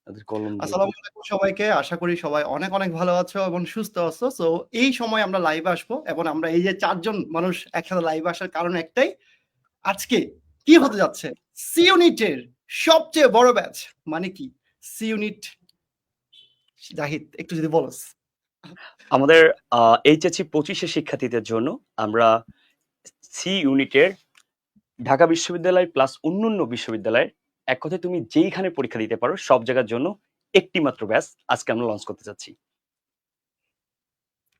তাদের কলম দিয়ে আসসালামু আলাইকুম সবাইকে। আশা করি সবাই অনেক অনেক ভালো আছো এবং সুস্থ আছো। সো এই সময় আমরা লাইভে আসবো এবং আমরা এই যে 4 জন মানুষ একসাথে লাইভে আসার কারণ একটাই, আজকে কি হতে যাচ্ছে, সি ইউনিটের সবচেয়ে বড় ব্যাচ। মানে কি সি ইউনিট? জাহিদ একটু যদি বলস। আমাদের এইচএসসি 25 শিক্ষার্থীদের জন্য আমরা সি ইউনিটের ঢাকা বিশ্ববিদ্যালয় প্লাস অন্যান্য বিশ্ববিদ্যালয়ের, এক কথায় তুমি যেইখানে পরীক্ষা দিতে পারো সব জায়গার জন্য একটি মাত্র ব্যাচ আজকে আমরা লঞ্চ করতে যাচ্ছি।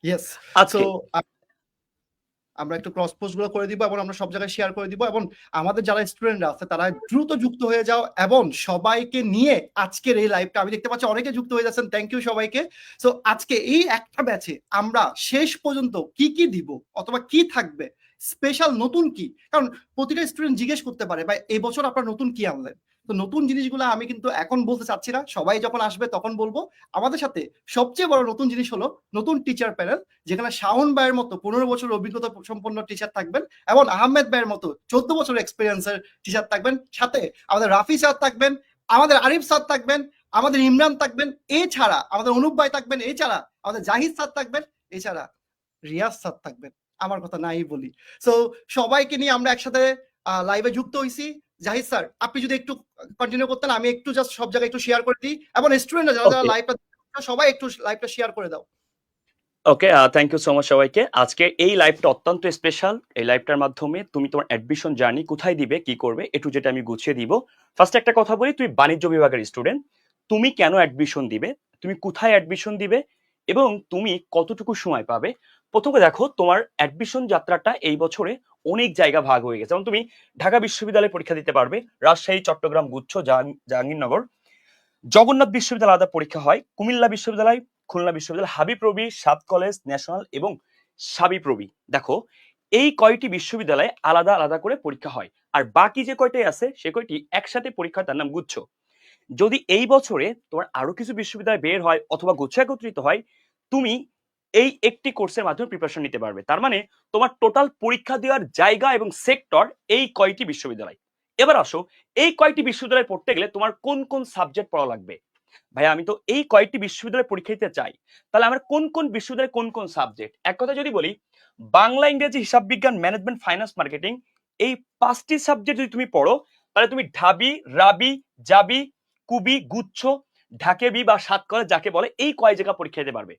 ইয়েস। সো আজকে আমরা একটু ক্রস পোস্ট গুলো করে দিব এবং আমরা সব জায়গায় শেয়ার করে দিব এবং আমাদের যারা স্টুডেন্টরা আছে তারা দ্রুত যুক্ত হয়ে যাও এবং সবাইকে নিয়ে আজকের এই লাইভটা, আমি দেখতে পাচ্ছি অনেকে যুক্ত হয়ে যাচ্ছেন, থ্যাংক ইউ সবাইকে। সো আজকে এই একটা ব্যাচে আমরা শেষ পর্যন্ত কি কি দিব অথবা কি থাকবে স্পেশাল, নতুন কি, কারণ প্রতিটা স্টুডেন্ট জিজ্ঞেস করতে পারে ভাই এই বছর আপনারা নতুন কি আনলেন। তো নতুন জিনিসগুলো আমি কিন্তু এখন বলতে চাচ্ছি না, সবাই যখন আসবে তখন বলবো। আমাদের সাথে সবচেয়ে বড় নতুন জিনিস হলো নতুন টিচার প্যানেল, যেখানে শাওন ভাইয়ের মতো 15 বছর অভিজ্ঞতা সম্পন্ন টিচার থাকবেন এবং আহমেদ ভাইয়ের মতো 14 বছর এক্সপিরিয়েন্সের টিচার থাকবেন। সাথে আমাদের রাফি স্যার থাকবেন, আমাদের আরিফ স্যার থাকবেন, আমাদের ইমরান থাকবেন, এছাড়া আমাদের অনুপ ভাই থাকবেন, এছাড়া আমাদের জাহিদ স্যার থাকবেন, এছাড়া রিয়াজ স্যার থাকবেন। আমার কথা নাই বলি। সো সবাইকে নিয়ে আমরা একসাথে লাইভে যুক্ত হয়েছি। জাহিদ স্যার আপনি যদি একটু কন্টিনিউ করতেন, আমি একটু জাস্ট সব জায়গায় একটু শেয়ার করে দিই এবং স্টুডেন্টরা যারা যারা ওকে লাইভটা সবাই একটু লাইভটা শেয়ার করে দাও। Okay thank you so much সবাইকে। আজকে এই লাইভটা অত্যন্ত স্পেশাল। এই লাইভটার মাধ্যমে তুমি তোমার অ্যাডমিশন জার্নি কোথায় দিবে, কি করবে, একটু যেটা আমি গুছিয়ে দিব। ফার্স্ট একটা কথা বলি, তুমি বাণিজ্য বিভাগের স্টুডেন্ট, তুমি কেন অ্যাডমিশন দিবে, তুমি কোথায় অ্যাডমিশন দিবে এবং তুমি কতটুকু সময় পাবে। প্রথমে দেখো, তোমার অ্যাডমিশন যাত্রাটা এই বছরে অনেক জায়গা ভাগ হয়ে গেছে। যেমন তুমি ঢাকা বিশ্ববিদ্যালয়ে পরীক্ষা দিতে পারবে, রাজশাহী, চট্টগ্রাম, গুচ্ছ, জাহাঙ্গীরনগর। জগন্নাথ বিশ্ববিদ্যালয় আলাদা পরীক্ষা হয়, কুমিল্লা বিশ্ববিদ্যালয়, খুলনা বিশ্ববিদ্যালয়, হাবিপ্রবি, সাত কলেজ, ন্যাশনাল এবং সাবিপ্রবি। দেখো, এই কয়টি বিশ্ববিদ্যালয়ে আলাদা আলাদা করে পরীক্ষা হয়, আর বাকি যে কয়টাই আছে সে কয়টি একসাথে পরীক্ষা, তার নাম গুচ্ছ। যদি এই বছরে তোমার আরো কিছু বিশ্ববিদ্যালয় বের হয় অথবা গুচ্ছ একত্রিত হয়, তুমি এই একটি কোর্সের মাধ্যমে প্রিপারেশন নিতে পারবে। তার মানে তোমার টোটাল পরীক্ষা দেওয়ার জায়গা এবং সেক্টর এই কয়টি বিশ্ববিদ্যালয়। এবার আসো, এই কয়টি বিশ্ববিদ্যালয়ে পড়তে গেলে তোমার কোন কোন সাবজেক্ট পড়া লাগবে। ভাই আমি তো এই কয়েকটি বিশ্ববিদ্যালয়ে পরীক্ষা দিতে চাই, তাহলে আমার কোন কোন বিশ্ববিদ্যালয়ে কোন কোন সাবজেক্ট। এক কথা যদি বলি, বাংলা, ইংরেজি, হিসাব বিজ্ঞান, ম্যানেজমেন্ট, ফাইন্যান্স, মার্কেটিং, এই 5টি সাবজেক্ট যদি তুমি পড়ো, তাহলে তুমি ঢাবি, রাবি, জাবি, কুবি, গুচ্ছ, ঢাকেবি বা সাত কলেজ যাকে বলে, এই কয় জায়গা পরীক্ষা দিতে পারবে।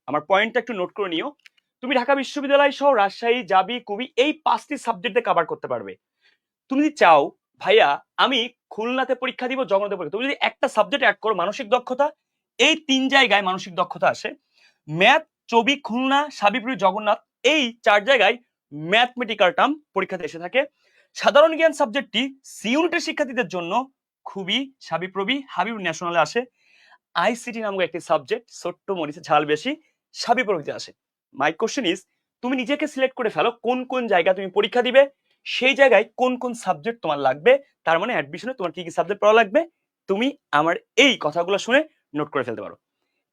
আমার পয়েন্টটা একটু নোট করে নিও। তুমি ঢাকা বিশ্ববিদ্যালয় সহ রাজশাহী, জাবি, কুবি এই 5টি সাবজেক্টে কভার করতে পারবে। তুমি যদি চাও ভাইয়া আমি খুলনাতে পরীক্ষা দিব, জগন্নাথে পরীক্ষা, তুমি যদি একটা সাবজেক্ট অ্যাড করো, মানসিক দক্ষতা, এই 3 জায়গায় মানসিক দক্ষতা আসে। ম্যাথ, চবি, খুলনা, সাবিপ্রবি, জগন্নাথ, এই 4 জায়গায় ম্যাথমেটিক্যাল টার্ম পরীক্ষাতে এসে থাকে। সাধারণ জ্ঞান সাবজেক্টটি সি ইউনিটের শিক্ষার্থীদের জন্য খুবই সাবিপ্রবি, হাবিব ন্যাশনালে আসে। আইসিটি নামক একটি সাবজেক্ট, ছোট্ট মরিচে ঝাল বেশি, সাবিপ্রবিতে আসে। মাই কোশ্চেন ইজ, তুমি নিজেকে সিলেক্ট করে ফেলো কোন কোন জায়গা তুমি পরীক্ষা দিবে, সেই জায়গায় কোন কোন সাবজেক্ট তোমার লাগবে। তার মানে অ্যাডমিশনে তোমার কি কি সাবজেক্ট পড়া লাগবে, তুমি আমার এই কথাগুলো শুনে নোট করে ফেলতে পারো।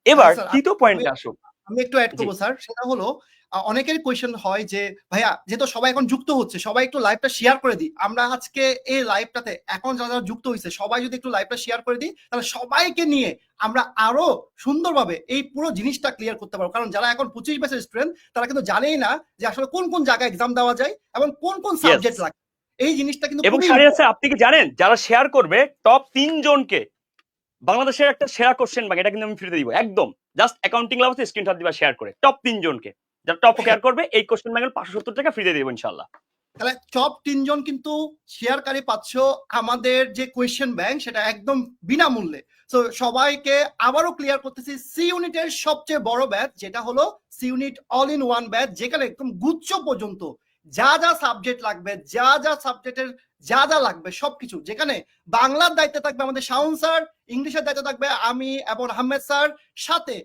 এবার স্যার তৃতীয় আমি পয়েন্টে আসো। আমি একটু অ্যাড জি, করবো স্যার, সেটা হলো অনেকের কোয়েশ্চেন হয় যে ভাইয়া যেহেতু সবাই এখন যুক্ত হচ্ছে, সবাই একটু লাইভটা শেয়ার করে দিই। আমরা আজকে এই লাইভটাতে এখন যারা যারা যুক্ত হয়েছে সবাই যদি একটু লাইভটা শেয়ার করে দিই, তাহলে সবাইকে নিয়ে আমরা আরো সুন্দরভাবে এই পুরো জিনিসটা ক্লিয়ার করতে পারবো। কারণ যারা এখন 25 ব্যাচের স্টুডেন্ট তারা কিন্তু জানেই না যে আসলে কোন কোন জায়গায় এক্সাম দেওয়া যায় এবং কোন কোন ইয়েস। সাবজেক্ট লাগে। এই জিনিসটা কিন্তু এবং খুবই শাহরিয়ার ইম্পর্টেন্ট। স্যার, আপনি কি জানেন যারা শেয়ার করবে টপ 3 জনকে বাংলাদেশের একটা সেরা কোশ্চেন ব্যাংক, এটা কিন্তু আমি ফ্রিতে দিব একদম। জাস্ট অ্যাকাউন্টিং লাভ স্ক্রিনশট দিবা শেয়ার করে, টপ 3 জনকে যারা টপ শেয়ার করবে এই কোশ্চেন ব্যাংকের 570 টাকা ফ্রিতে দিব ইনশাআল্লাহ। তাহলে টপ 3 জন কিন্তু শেয়ারকারী পাচ্ছ আমাদের যে কোয়েশ্চেন ব্যাংক, সেটা একদম বিনামূল্যে। তো সবাইকে আবারও ক্লিয়ার করতেছি, সি ইউনিটের সবচেয়ে বড় ব্যাচ যেটা হলো C unit all in one batch, যেখানে একদম গুচ্ছ পর্যন্ত যা যা সাবজেক্ট লাগবে, যা যা সাবজেক্টের যা যা লাগবে সবকিছু, যেখানে বাংলার দায়িত্বে থাকবে আমাদের শাওন স্যার, ইংলিশের দায়িত্বে থাকবে আমি এবং আহমেদ স্যার, সাথে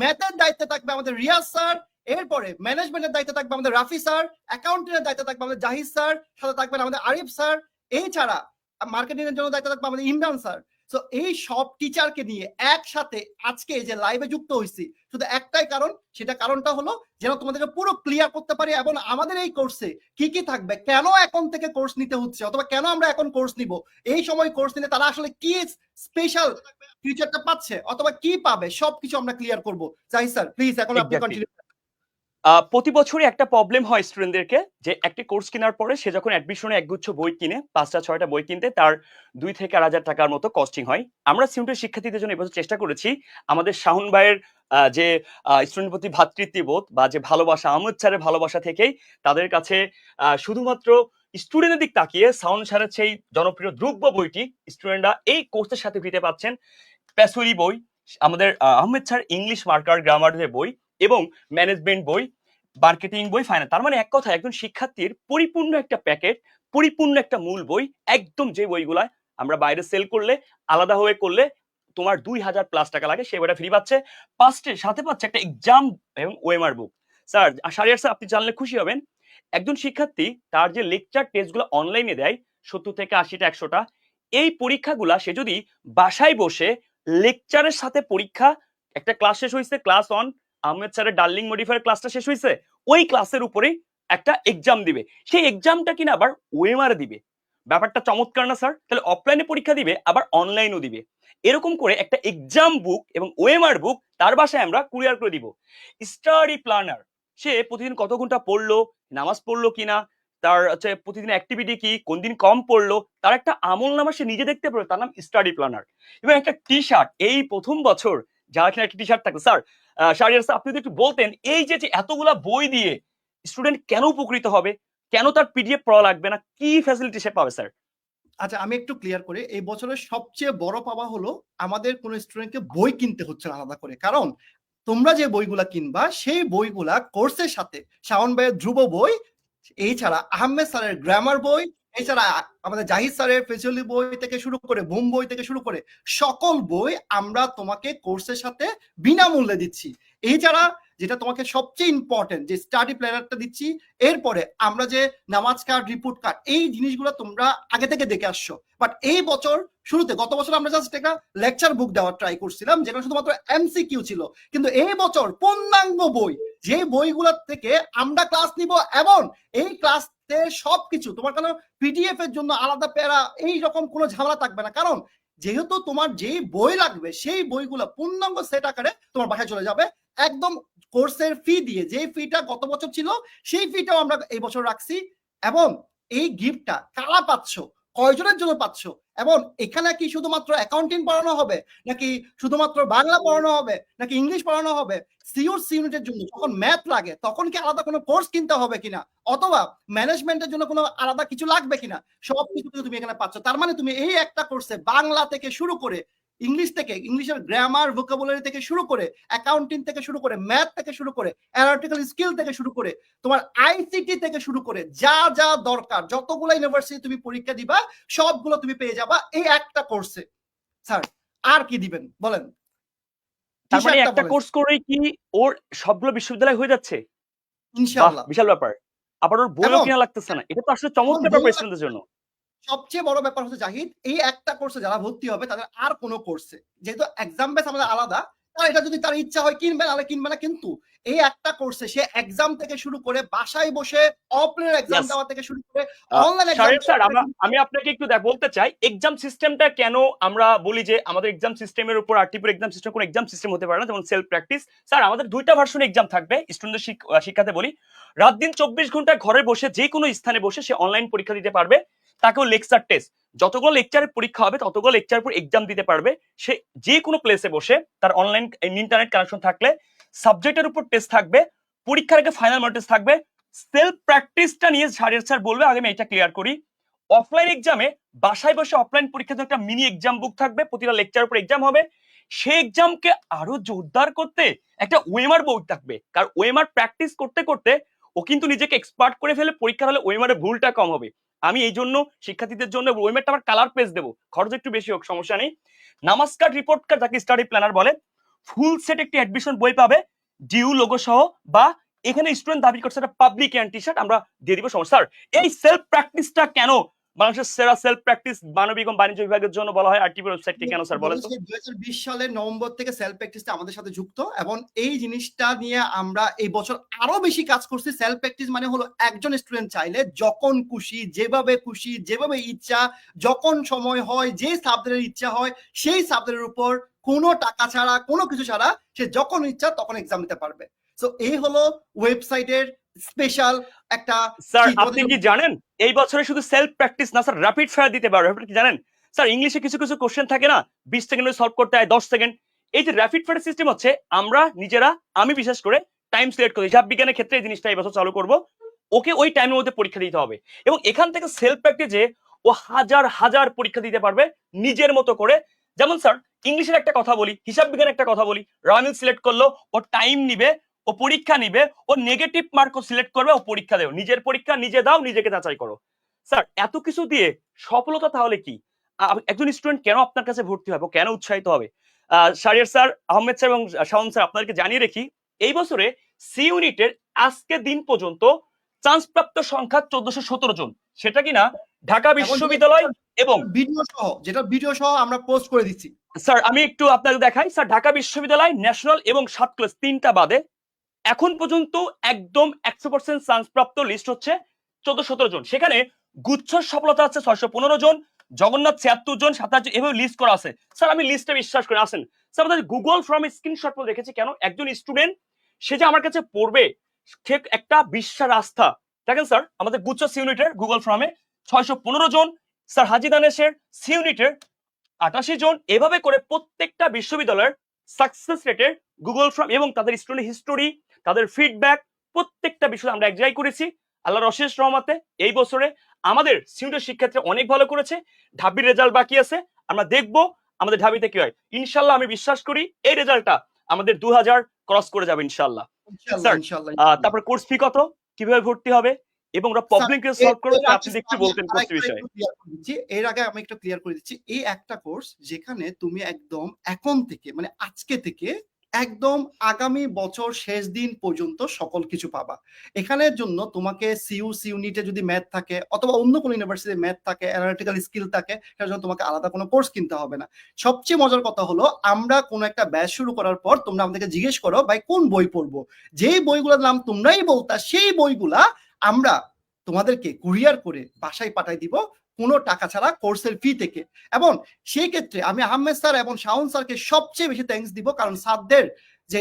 ম্যাথের দায়িত্বে থাকবে আমাদের রিয়াজ স্যার, এরপরে ম্যানেজমেন্টের দায়িত্বে থাকবে আমাদের রাফি স্যার, অ্যাকাউন্টিংয়ের দায়িত্বে থাকবে আমাদের জাহিদ স্যার, সাথে থাকবেন আমাদের আরিফ স্যার, এছাড়া মার্কেটিং এর জন্য দায়িত্ব থাকবে আমাদের ইমরান স্যার। তো এই সব টিচারকে নিয়ে একসাথে আজকে এই যে লাইভে যুক্ত হয়েছি, শুধু একটাই কারণ, সেটা কারণটা হলো যেন তোমাদেরকে পুরো ক্লিয়ার করতে পারি এবং আমাদের এই কোর্সে কি কি থাকবে, কেন এখন থেকে কোর্স নিতে হচ্ছে অথবা কেন আমরা এখন কোর্স নিব, এই সময় কোর্স নিলে তারা আসলে কি স্পেশাল ফিউচারটা পাচ্ছে অথবা কি পাবে সবকিছু আমরা ক্লিয়ার করব। জাহিদ স্যার প্লিজ এখন আপনি এক্স্যাক্টলি। কন্টিনিউ। প্রতি বছরই একটা প্রবলেম হয় স্টুডেন্টদেরকে যে একটি কোর্স কেনার পরে সে যখন অ্যাডমিশনে একগুচ্ছ বই কিনে ৫টা ৬টা বই কিনতে তার ২ থেকে ৮,০০০ টাকার মতো কস্টিং হয়। আমরা সিউটের শিক্ষার্থীদের জন্য এবছর চেষ্টা করেছি আমাদের শাহুন ভাইয়ের যে স্টুডেন্ট প্রতি ভ্রাতৃত্ববোধ বা যে ভালোবাসা, আহমদ স্যারের ভালোবাসা থেকেই তাদের কাছে শুধুমাত্র স্টুডেন্টের দিক তাকিয়ে শাহুন স্যারের সেই জনপ্রিয় দ্রব্য বইটি স্টুডেন্টরা এই কোর্সের সাথে ফ্রিতে পাচ্ছেন। প্যাসুরি বই, আমাদের আহমেদ স্যার ইংলিশ মার্কার গ্রামারের বই এবং ম্যানেজমেন্ট বই, মার্কেটিং বই, ফাইনাল। তার মানে এক কথা একজন শিক্ষার্থীর পরিপূর্ণ একটা প্যাকেট, পরিপূর্ণ একটা মূল বই, একদম যে বইগুলা আমরা বাইরে সেল করলে আলাদা হয়ে করলে তোমার ২,০০০+ টাকা লাগে সে বইটা ফ্রি পাচ্ছে। সাথে পাচ্ছে একটা এক্সাম এবং ওএমআর বুক। স্যার শাহরিয়ার স্যার আপনি জানলে খুশি হবেন, একজন শিক্ষার্থী তার যে লেকচার টেস্টগুলো অনলাইনে দেয় ৭০ থেকে ৮০টা ১০০টা, এই পরীক্ষাগুলা সে যদি বাসায় বসে লেকচারের সাথে পরীক্ষা, একটা ক্লাস শেষ হয়েছে, ক্লাস অন, আহমেদ স্যারের ডার্লিং মডিফায়ার ক্লাসটা শেষ হয়েছে, ওই ক্লাসের উপরেই একটা এক্সাম দিবে, সেই এক্সামটা কিনা আবার ওএমআর দিবে। ব্যাপারটা চমৎকার না স্যার? তাহলে অফলাইনে পরীক্ষা দিবে আবার অনলাইনও দিবে, এরকম করে একটা এক্সাম বুক এবং ওএমআর বুক তার বাসায় আমরা কুরিয়ার করে দিব। স্টাডি প্ল্যানার, সে প্রতিদিন কত ঘন্টা পড়লো, নামাজ পড়লো কিনা, তার হচ্ছে প্রতিদিন অ্যাক্টিভিটি কি, কোন দিন কম পড়লো, তার একটা আমল নামা সে নিজে দেখতে পারবে, তার নাম স্টাডি প্ল্যানার। এবং একটা টি শার্ট, এই প্রথম বছর যারা কিনা একটা টি শার্ট থাকবে। স্যার শাহরিয়ার স্যার আপনি যদি একটু বলতেন এই যে এতগুলা বই দিয়ে স্টুডেন্ট কেন উপকৃত হবে, কেন তার পিডিএফ পড়া লাগবে না, কি ফ্যাসিলিটি সে পাবে স্যার? আচ্ছা আমি একটু ক্লিয়ার করে, এই বছরের সবচেয়ে বড় পাওয়া হলো আমাদের কোনো স্টুডেন্টকে বই কিনতে হচ্ছে না আলাদা করে। কারণ তোমরা যে বইগুলা কিনবা সেই বইগুলা কোর্সের সাথে শাওন ভাইয়ের ধ্রুব বই, এছাড়া আহমেদ স্যারের গ্রামার বই, এছাড়া আমাদের জাহিদ স্যারের ফেসিলি বই থেকে শুরু করে বুম বই থেকে শুরু করে সকল বই আমরা তোমাকে কোর্সের সাথে বিনামূল্যে দিচ্ছি। এছাড়া যেটা তোমাকে সবচেয়ে ইম্পর্টেন্ট যে স্টাডি প্ল্যানারটা দিচ্ছি, এরপরে আমরা যে নামাজ কার্ড, রিপোর্ট কার্ড, এই জিনিসগুলো তোমরা আগে থেকে দেখে আসছো। বাট এই বছর শুরুতে, গত বছর আমরা জাস্ট একটা লেকচার বুক দেওয়ার ট্রাই করছিলাম যেটা শুধুমাত্র এমসিকিউ ছিল, কিন্তু এই বছর পূর্ণাঙ্গ বই, যে বইগুলোর থেকে আমরা ক্লাস নিব এবং এই ক্লাসে সবকিছু তোমার কোনো পিডিএফ এর জন্য আলাদা প্যারা এই রকম কোনো ঝামেলা থাকবে না। কারণ যেহেতু তোমার যেই বই লাগবে সেই বইগুলো পূর্ণাঙ্গ সেট আকারে তোমার বাসায় চলে যাবে একদম কোর্সের ফি দিয়ে। যে ফিটা গত বছর ছিল সেই ফিটাও আমরা এই বছর রাখছি। এবং এই গিফটটা কারা পাচ্ছ, কয়জনের জন্য পাচ্ছ, এবং এখানে কি শুধুমাত্র অ্যাকাউন্টিং পড়ানো হবে, নাকি শুধুমাত্র বাংলা পড়ানো হবে, নাকি ইংলিশ পড়ানো হবে, সিউসি ইউনিটের জন্য যখন ম্যাথ লাগে তখন কি আলাদা কোনো কোর্স কিনতে হবে কিনা, অথবা ম্যানেজমেন্টের জন্য কোনো আলাদা কিছু লাগবে কিনা, সবকিছু তুমি এখানে পাচ্ছ। তার মানে তুমি এই একটা কোর্সে বাংলা থেকে শুরু করে ইংলিশ থেকে, ইংলিশের গ্রামার, ভোকাবুলারি থেকে শুরু করে, অ্যাকাউন্টিং থেকে শুরু করে, ম্যাথ থেকে শুরু করে, অ্যানালিটিক্যাল স্কিল থেকে শুরু করে, তোমার আইসিটি থেকে শুরু করে যা যা দরকার, যতগুলো ইউনিভার্সিটি তুমি পরীক্ষা দিবা সবগুলো তুমি পেয়ে যাবা এই একটা কোর্সে। স্যার আর কি দিবেন বলেন? তার মানে একটা কোর্স করেই কি ওর সবগুলো বিশ্ববিদ্যালয় হয়ে যাচ্ছে? বাহ, ইনশাআল্লাহ। বিশাল ব্যাপার। আবার ওর বইও কিনা লাগতেছে না, এটা তো আসলে চমৎকার ব্যাপার স্টুডেন্টদের জন্য। সবচেয়ে বড় ব্যাপার হচ্ছে জাহিদ, এই একটা কোর্সে যারা ভর্তি হবে তাদের আর কোনো কোর্সে, যেহেতু এক্সাম বেস আমাদের আলাদা, তার এটা যদি তার ইচ্ছা হয় কিনবে, নাহলে কিনবে না। কিন্তু এই একটা কোর্সে সে এক্সাম থেকে শুরু করে বাসায় বসে অফলাইন এক্সাম দেওয়া থেকে শুরু করে অনলাইন এক্সাম, স্যার আমি আপনাকে একটু বলতে চাই এক্সাম সিস্টেমটা কেন আমরা বলি যে আমাদের এক্সাম সিস্টেমের উপর আরটিপির এক্সাম সিস্টেম কোন এক্সাম সিস্টেম হতে পারে না, যেমন সেলফ প্র্যাকটিস। স্যার আমাদের 2টা ভার্সন এক্সাম থাকবে, স্টুডেন্টদের শিক্ষাতে বলি রাত দিন 24 ঘন্টা ঘরে বসে যে কোনো স্থানে বসে সে অনলাইন পরীক্ষা দিতে পারবে। তাকেও লেকচার টেস্ট, যতগুলো লেকচারের পরীক্ষা হবে ততগুলো লেকচারের পর এক্সাম দিতে পারবে সে যে কোনো প্লেসে বসে, তার অনলাইন ইন্টারনেট কানেকশন থাকলে। সাবজেক্টের উপর টেস্ট থাকবে, পরীক্ষার আগে ফাইনাল মক টেস্ট থাকবে। সেলফ প্র্যাকটিসটা নিয়ে শাহরিয়ার স্যার বলবে, আগে আমি এটা ক্লিয়ার করি। অফলাইন এক্সামে বাসায় বসে অফলাইন পরীক্ষাতে একটা মিনি এক্সাম বুক থাকবে, প্রতিটা লেকচারের উপর এক্সাম হবে। সেই এক্সামকে আরো জোরদার করতে একটা ওএমআর বই থাকবে, কারণ ওএমআর প্র্যাকটিস করতে করতে ও কিন্তু নিজেকে এক্সপার্ট করে ফেলে, পরীক্ষার হলে ওএমআর ভুলটা কম হবে। আমি এই জন্য শিক্ষার্থীদের জন্য ওএমআরটা আবার কালার পেজ দেবো, খরচ একটু বেশি হোক সমস্যা নেই। নামাজ কার্ড, রিপোর্ট কার্ড, যাকে স্টাডি প্ল্যানার বলে, ফুল সেট একটি অ্যাডমিশন বই পাবে ডিউ লোগো সহ, বা এখানে স্টুডেন্ট দাবি করছে একটা পাবলিক টি শার্ট আমরা দিয়ে দিব সমস্যা। স্যার এই সেলফ প্র্যাকটিসটা কেন বাংলাদেশের সেরা সেলফ প্র্যাকটিস মানবিক এবং বাণিজ্য বিভাগের জন্য বলা হয় আরটিপি ওয়েবসাইটকে কেন স্যার বলেন তো? 2020 সালের নভেম্বর থেকে সেলফ প্র্যাকটিসটা আমাদের সাথে যুক্ত এবং এই জিনিসটা নিয়ে আমরা এই বছর আরো বেশি কাজ করছি। সেলফ প্র্যাকটিস মানে হলো একজন স্টুডেন্ট চাইলে যখন খুশি, যেভাবে ইচ্ছা, যখন সময় হয়, যে সাবজেক্টের ইচ্ছা হয় সেই সাবজেক্টের উপর কোনো টাকা ছাড়া, কোনো কিছু ছাড়া সে যখন ইচ্ছা তখন এক্সাম দিতে পারবে। সো এই হলো ওয়েবসাইটের স্পেশাল একটা স্যার আপনি কি জানেন এই বছরে শুধু সেলফ প্র্যাকটিস না স্যার, র্যাপিড ফায়ার দিতে পারবে। আপনি কি জানেন স্যার, ইংলিশে কিছু কিছু কোশ্চেন থাকে না 20 সেকেন্ডে সলভ করতে হয়, 10 সেকেন্ড। এই যে র্যাপিড ফায়ার সিস্টেম হচ্ছে, আমরা নিজেরা, আমি বিশেষ করে টাইম সিলেক্ট করি। হিসাব বিজ্ঞানের ক্ষেত্রে এই জিনিসটা এই বছর চালু করব। ওকে ওই টাইমের মধ্যে পরীক্ষা দিতে হবে এবং এখান থেকে সেলফ প্র্যাকটিসে ও হাজার হাজার পরীক্ষা দিতে পারবে নিজের মতো করে। যেমন স্যার ইংলিশের একটা কথা বলি, হিসাব বিজ্ঞানের একটা কথা বলি, রামিল সিলেক্ট করলো, ও টাইম নিবে, ও পরীক্ষা নিবে, ও নেগেটিভ মার্কও সিলেক্ট করবে, ও পরীক্ষা দেবে। নিজের পরীক্ষা নিজে দাও, নিজেকে যাচাই করো। স্যার এত কিছু দিয়ে সফলতা তাহলে কি? একজন স্টুডেন্ট কেন আপনার কাছে ভর্তি হবে, কেন উৎসাহিত হবে? শাহরিয়ার স্যার, আহমেদ স্যার এবং শাওন স্যার, আপনাদেরকে জানিয়ে রেখি এই বছরে সি ইউনিটের আজকে দিন পর্যন্ত চান্সপ্রাপ্ত সংখ্যা 1417 জন। সেটা কিনা ঢাকা বিশ্ববিদ্যালয় এবং ভিডিও সহ আমরা পোস্ট করে দিচ্ছি। স্যার আমি একটু আপনাকে দেখাই। স্যার ঢাকা বিশ্ববিদ্যালয়, ন্যাশনাল এবং 7 ক্লাস তিনটা বাদে এখন পর্যন্ত একদম 100% চান্সপ্রাপ্ত লিস্ট হচ্ছে 1417 জন। সেখানে গুচ্ছ সফলতা আছে 615 জন, জগন্নাথ 76 জন, 27 জন, এভাবে লিস্ট করা আছে। স্যার আমি লিস্টে বিশ্বাস করি। আসেন স্যার, আমাদের গুগল ফর্ম স্ক্রিনশট দেখেছি কেন, একজন স্টুডেন্ট সে যে আমার কাছে পড়বে ঠিক একটা বিশ্বাস, আস্থা। দেখেন স্যার আমাদের গুচ্ছ সি ইউনিটের গুগল ফর্মে 615 জন, স্যার হাজি দানেশের সি ইউনিটের 88 জন, এভাবে করে প্রত্যেকটা বিশ্ববিদ্যালয়ের সাকসেস রেটের গুগল ফর্ম এবং তাদের স্টুডেন্ট হিস্টোরি, তাদের ফিডব্যাক, প্রত্যেকটা বিষয় আমরা এক জায়গায় করেছি। আল্লাহর অশেষ রহমতে এই বছরে আমাদের সিউনিটের শিক্ষার্থী অনেক ভালো করেছে। ঢাবির রেজাল্ট বাকি আছে, আমরা দেখব আমাদের ঢাবিতে কি হয়। ইনশাল্লাহ আমি বিশ্বাস করি এই রেজাল্টটা আমাদের 2000 ক্রস করে যাবে ইনশাল্লাহ। স্যার তারপর কোর্স ফি কত, কিভাবে ভর্তি হবে এবং ওরা প্রবলেম কিভাবে সলভ করবে, আপনি একটু বলতেন কোর্স বিষয়ে। এর আগে আমি একটু ক্লিয়ার করে দিচ্ছি। এই একটা কোর্স যেখানে তুমি একদম এখন থেকে, মানে আজকে থেকে একদম আগামী বছর শেষ দিন পর্যন্ত সকল কিছু পাবা। এখানের জন্য তোমাকে সি ইউনিটে যদি ম্যাথ থাকে অথবা অন্য কোনো ইউনিভার্সিটিতে ম্যাথ থাকে, অ্যানালিটিক্যাল স্কিল থাকে, সেটার জন্য তোমাকে আলাদা কোনো কোর্স কিনতে হবে না। সবচেয়ে মজার কথা হলো, আমরা কোনো একটা ব্যাচ শুরু করার পর তোমরা আমাদেরকে জিজ্ঞেস করো ভাই কোন বই পড়বো, যেই বইগুলোর নাম তোমরাই বলতা সেই বইগুলা আমরা তোমাদেরকে কুরিয়ার করে বাসায় পাঠাই দিব কোনো টাকা ছাড়া, কোর্সের ফি থেকে। এবং সেই ক্ষেত্রে আমি আহমেদ স্যার এবং শাওন স্যারকে সবচেয়ে বেশি থ্যাঙ্কস দিব, কারণ স্যারদের যে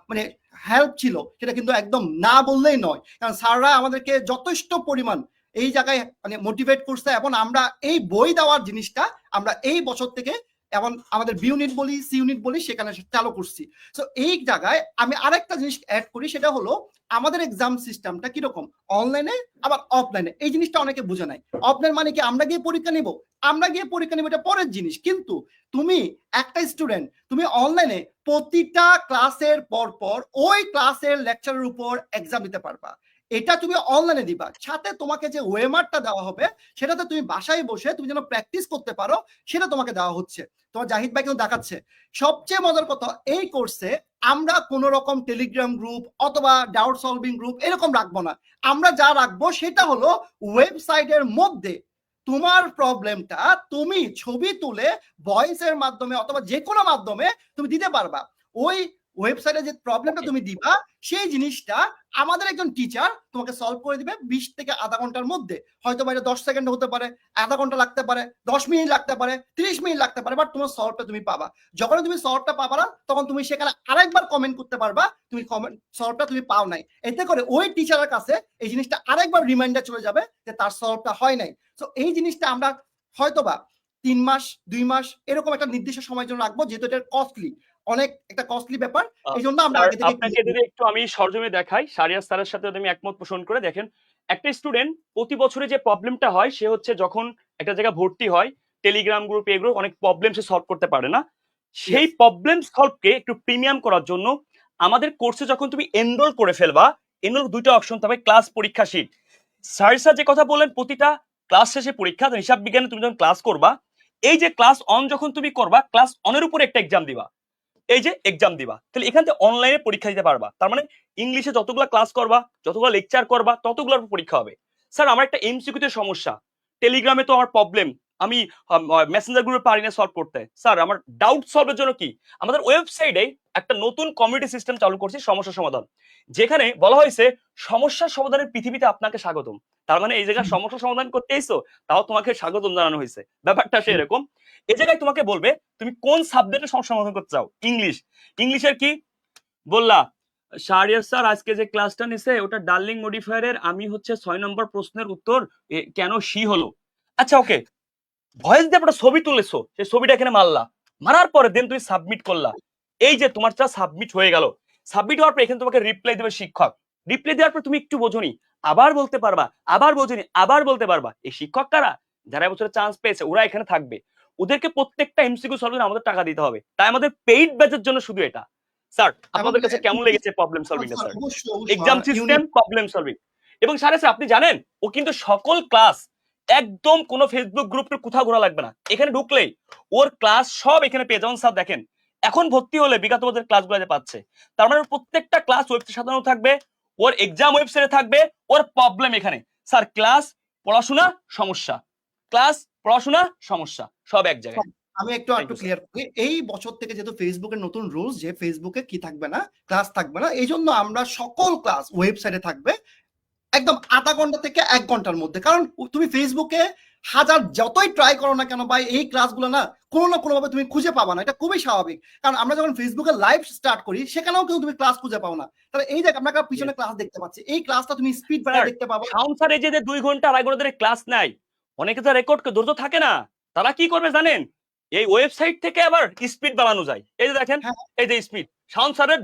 মানে হেল্প ছিল সেটা কিন্তু একদম না বললেই নয়। কারণ স্যাররা আমাদেরকে যথেষ্ট পরিমাণ এই জায়গায় মানে মোটিভেট করছে এবং আমরা এই বই দেওয়ার জিনিসটা আমরা এই বছর থেকে এবং আমাদের বি ইউনিট বলি, সি ইউনিট বলি, সেখানে চালু করছি। তো এই জায়গায় আমি আরেকটা জিনিস অ্যাড করি, সেটা হলো আমাদের এক্সাম সিস্টেমটা কিরকম, অনলাইনে আবার অফলাইনে। এই জিনিসটা অনেকে বুঝে নাই। অফলাইন মানে কি আমরা গিয়ে পরীক্ষা নিব, এটা পরের জিনিস। কিন্তু তুমি একটা স্টুডেন্ট, তুমি অনলাইনে প্রতিটা ক্লাসের পর পর ওই ক্লাসের লেকচারের উপর এক্সাম দিতে পারবা। এটা তুমি অনলাইনে দিবা, সাথে তোমাকে যে ওয়েমারটা দেওয়া হবে সেটাতে তুমি বাসায় বসে তুমি যেন প্র্যাকটিস করতে পারো সেটা তোমাকে দেওয়া হচ্ছে। তোমার জাহিদ ভাই কিন্তু দেখাচ্ছে। সবচেয়ে মজার কথা, এই কোর্সে আমরা কোন রকম টেলিগ্রাম গ্রুপ অথবা ডাউট সলভিং গ্রুপ এরকম রাখবো না। আমরা যা রাখবো সেটা হলো ওয়েবসাইটের মধ্যে তোমার প্রবলেমটা তুমি ছবি তুলে ভয়েসের মাধ্যমে অথবা যে কোনো মাধ্যমে তুমি দিতে পারবা। ওই ওয়েবসাইটে যে প্রবলেমটা তুমি দিবা সেই জিনিসটা আমাদের একজন টিচার তোমাকে সলভ করে দিবে 20 থেকে আধা ঘন্টার মধ্যে। হয়তো বাইরে 10 সেকেন্ড হতে পারে, আধা ঘন্টা লাগতে পারে, 10 মিনিট লাগতে পারে, 30 মিনিট লাগতে পারে, বাট তোমার সলভটা তুমি পাবা। যখন তুমি সলভটা পাবা না তখন তুমি সেখানে আরেকবার কমেন্ট করতে পারবা তুমি সলভটা তুমি পাও নাই। এতে করে ওই টিচারের কাছে এই জিনিসটা আরেকবার রিমাইন্ডার চলে যাবে যে তার সলভটা হয় নাই। তো এই জিনিসটা আমরা হয়তোবা 3 মাস 2 মাস এরকম একটা নির্দিষ্ট সময়ের জন্য রাখবো, যেহেতু এটা কস্টলি, অনেক একটা কস্টলি ব্যাপার। এই জন্য আমরা আগে থেকে আপনাকে যদি একটু আমি সরজমে দেখাই, শাহরিয়ার স্যারের সাথে আমি একমত পোষণ করে। দেখেন একটা স্টুডেন্ট প্রতি বছরে যে প্রবলেমটা হয়, সে হচ্ছে যখন একটা জায়গায় ভর্তি হয়, টেলিগ্রাম গ্রুপ এগুলো অনেক প্রবলেম সে সলভ করতে পারে না। সেই প্রবলেম সলভকে একটু প্রিমিয়াম করার জন্য আমাদের কোর্সে যখন তুমি এনরোল করে ফেলবা, এনরোল দুইটা অপশন তবে, ক্লাস, পরীক্ষা শীট। স্যার যে কথা বললেন প্রতিটা ক্লাস শেষে পরীক্ষা, হিসাব বিজ্ঞানে তুমি যখন ক্লাস করবা, এই যে ক্লাস অন যখন তুমি করবা, ক্লাস অনের উপরে একটা এক্সাম দিবা, এই যে এক্সাম দিবা, তাহলে এখান থেকে অনলাইনে পরীক্ষা দিতে পারবা। তার মানে ইংলিশে যতগুলো ক্লাস করবা, যতগুলো লেকচার করবা, ততগুলোর পরীক্ষা হবে। স্যার আমার একটা এমসিকিউতে সমস্যা, টেলিগ্রামে তো আমার প্রবলেম, আমি মেসেঞ্জার গ্রুপে পারি না সলভ করতে। স্যার আমার ডাউট সলভের জন্য কি আমাদের ওয়েবসাইটে একটা নতুন কমিউনিটি সিস্টেম চালু করছি, সমস্যা সমাধান, যেখানে বলা হয়েছে সমস্যা সমাধানের পৃথিবীতে আপনাকে স্বাগতম। তার মানে এই জায়গায় সমস্যা সমাধান করতে এসো, তাও তোমাকে স্বাগতম জানানো হয়েছে। ব্যাপারটা সে এরকম, এই জায়গায় তোমাকে বলবে তুমি কোন সাবজেক্টে সমস্যা সমাধান করতে চাও। ইংলিশের কি বললা, শাহরিয়ার স্যার আজকে যে ক্লাসটা নিছে ওটা ডার্লিং মডিফায়ারের আমি হচ্ছে 6 নম্বর প্রশ্নের উত্তর কেন সি হলো। আচ্ছা ওকে, ভয়েস দিয়ে একটা ছবি তুলেছো, সেই ছবিটা এখানে মারলা, মারার পরে দেন তুমি সাবমিট করলা, এই যে তোমারটা সাবমিট হয়ে গেল। সাবমিট হওয়ার পর এখানে তোমাকে রিপ্লাই দেবে শিক্ষক, রিপ্লাই দেওয়ার পর তুমি একটু বোঝনি, আবার বলতে পারবা, আবার বোঝনি, আবার বলতে পারবা। এই শিক্ষক কারা, যারা এবছরে চান্স পেয়েছে ওরা এখানে থাকবে, ওদেরকে প্রত্যেকটা এমসিকিউ সলভে আমাদের টাকা দিতে হবে, তাই আমাদের পেইড ব্যাচের জন্য শুধু এটা। স্যার আপনাদের কাছে কেমন লেগেছে problem solving sir? Exam system problem solving. এবং স্যার আপনি জানেন ও কিন্তু সকল ক্লাস একদম কোনো ফেসবুক গ্রুপের কোথাও ঘোরা লাগবে না, এখানে ঢুকলেই ওর ক্লাস সব এখানে পেয়ে যাবেন। স্যার দেখেন এখন ভর্তি হলে বিগত বছরের ক্লাসগুলো যে পাচ্ছে, তার মানে প্রত্যেকটা ক্লাস ওয়েবসাইট সাজানো থাকবে, ওর এক্সাম ওয়েবসাইটে থাকবে, ওর প্রবলেম এখানে। স্যার ক্লাস পড়াশোনা সমস্যা, ক্লাস পড়াশোনা সমস্যা সব এক জায়গায়। আমি একটু ক্লিয়ার করি, এই বছর থেকে যেহেতু ফেসবুকের নতুন রুলস যে ফেসবুকে কি থাকবে না, ক্লাস থাকবে না, এই জন্য আমরা সকল ক্লাস ওয়েবসাইটে থাকবে একদম আধা ঘন্টা থেকে 1 ঘন্টার মধ্যে। কারণ তুমি ফেসবুকে হাজার যতই ট্রাই করো না কেন ভাই, এই ক্লাসগুলো না কোনো না কোনোভাবে তুমি খুঁজে পাবা না, এটা খুবই স্বাভাবিক। কারণ আমরা যখন ফেসবুকে লাইভ স্টার্ট করি সেখানেও কিন্তু তুমি ক্লাস খুঁজে পাও না। তাহলে এই যে আমরা পিছনে ক্লাস দেখতে পাচ্ছি, এই ক্লাসটা তুমি স্পিড বাড়ায় দেখতে পাবো। স্যার এই যে 2 ঘন্টা 2.5 ঘন্টা ধরে ক্লাস নাই, অনেকে তো রেকর্ড করে ধৈর্য থাকে না, তারা কি করবে জানেন, এই ওয়েবসাইট থেকে আবার স্পিড বাড়ানো যায়। এই যে দেখেন, এই যে স্পিড শাওন স্যারের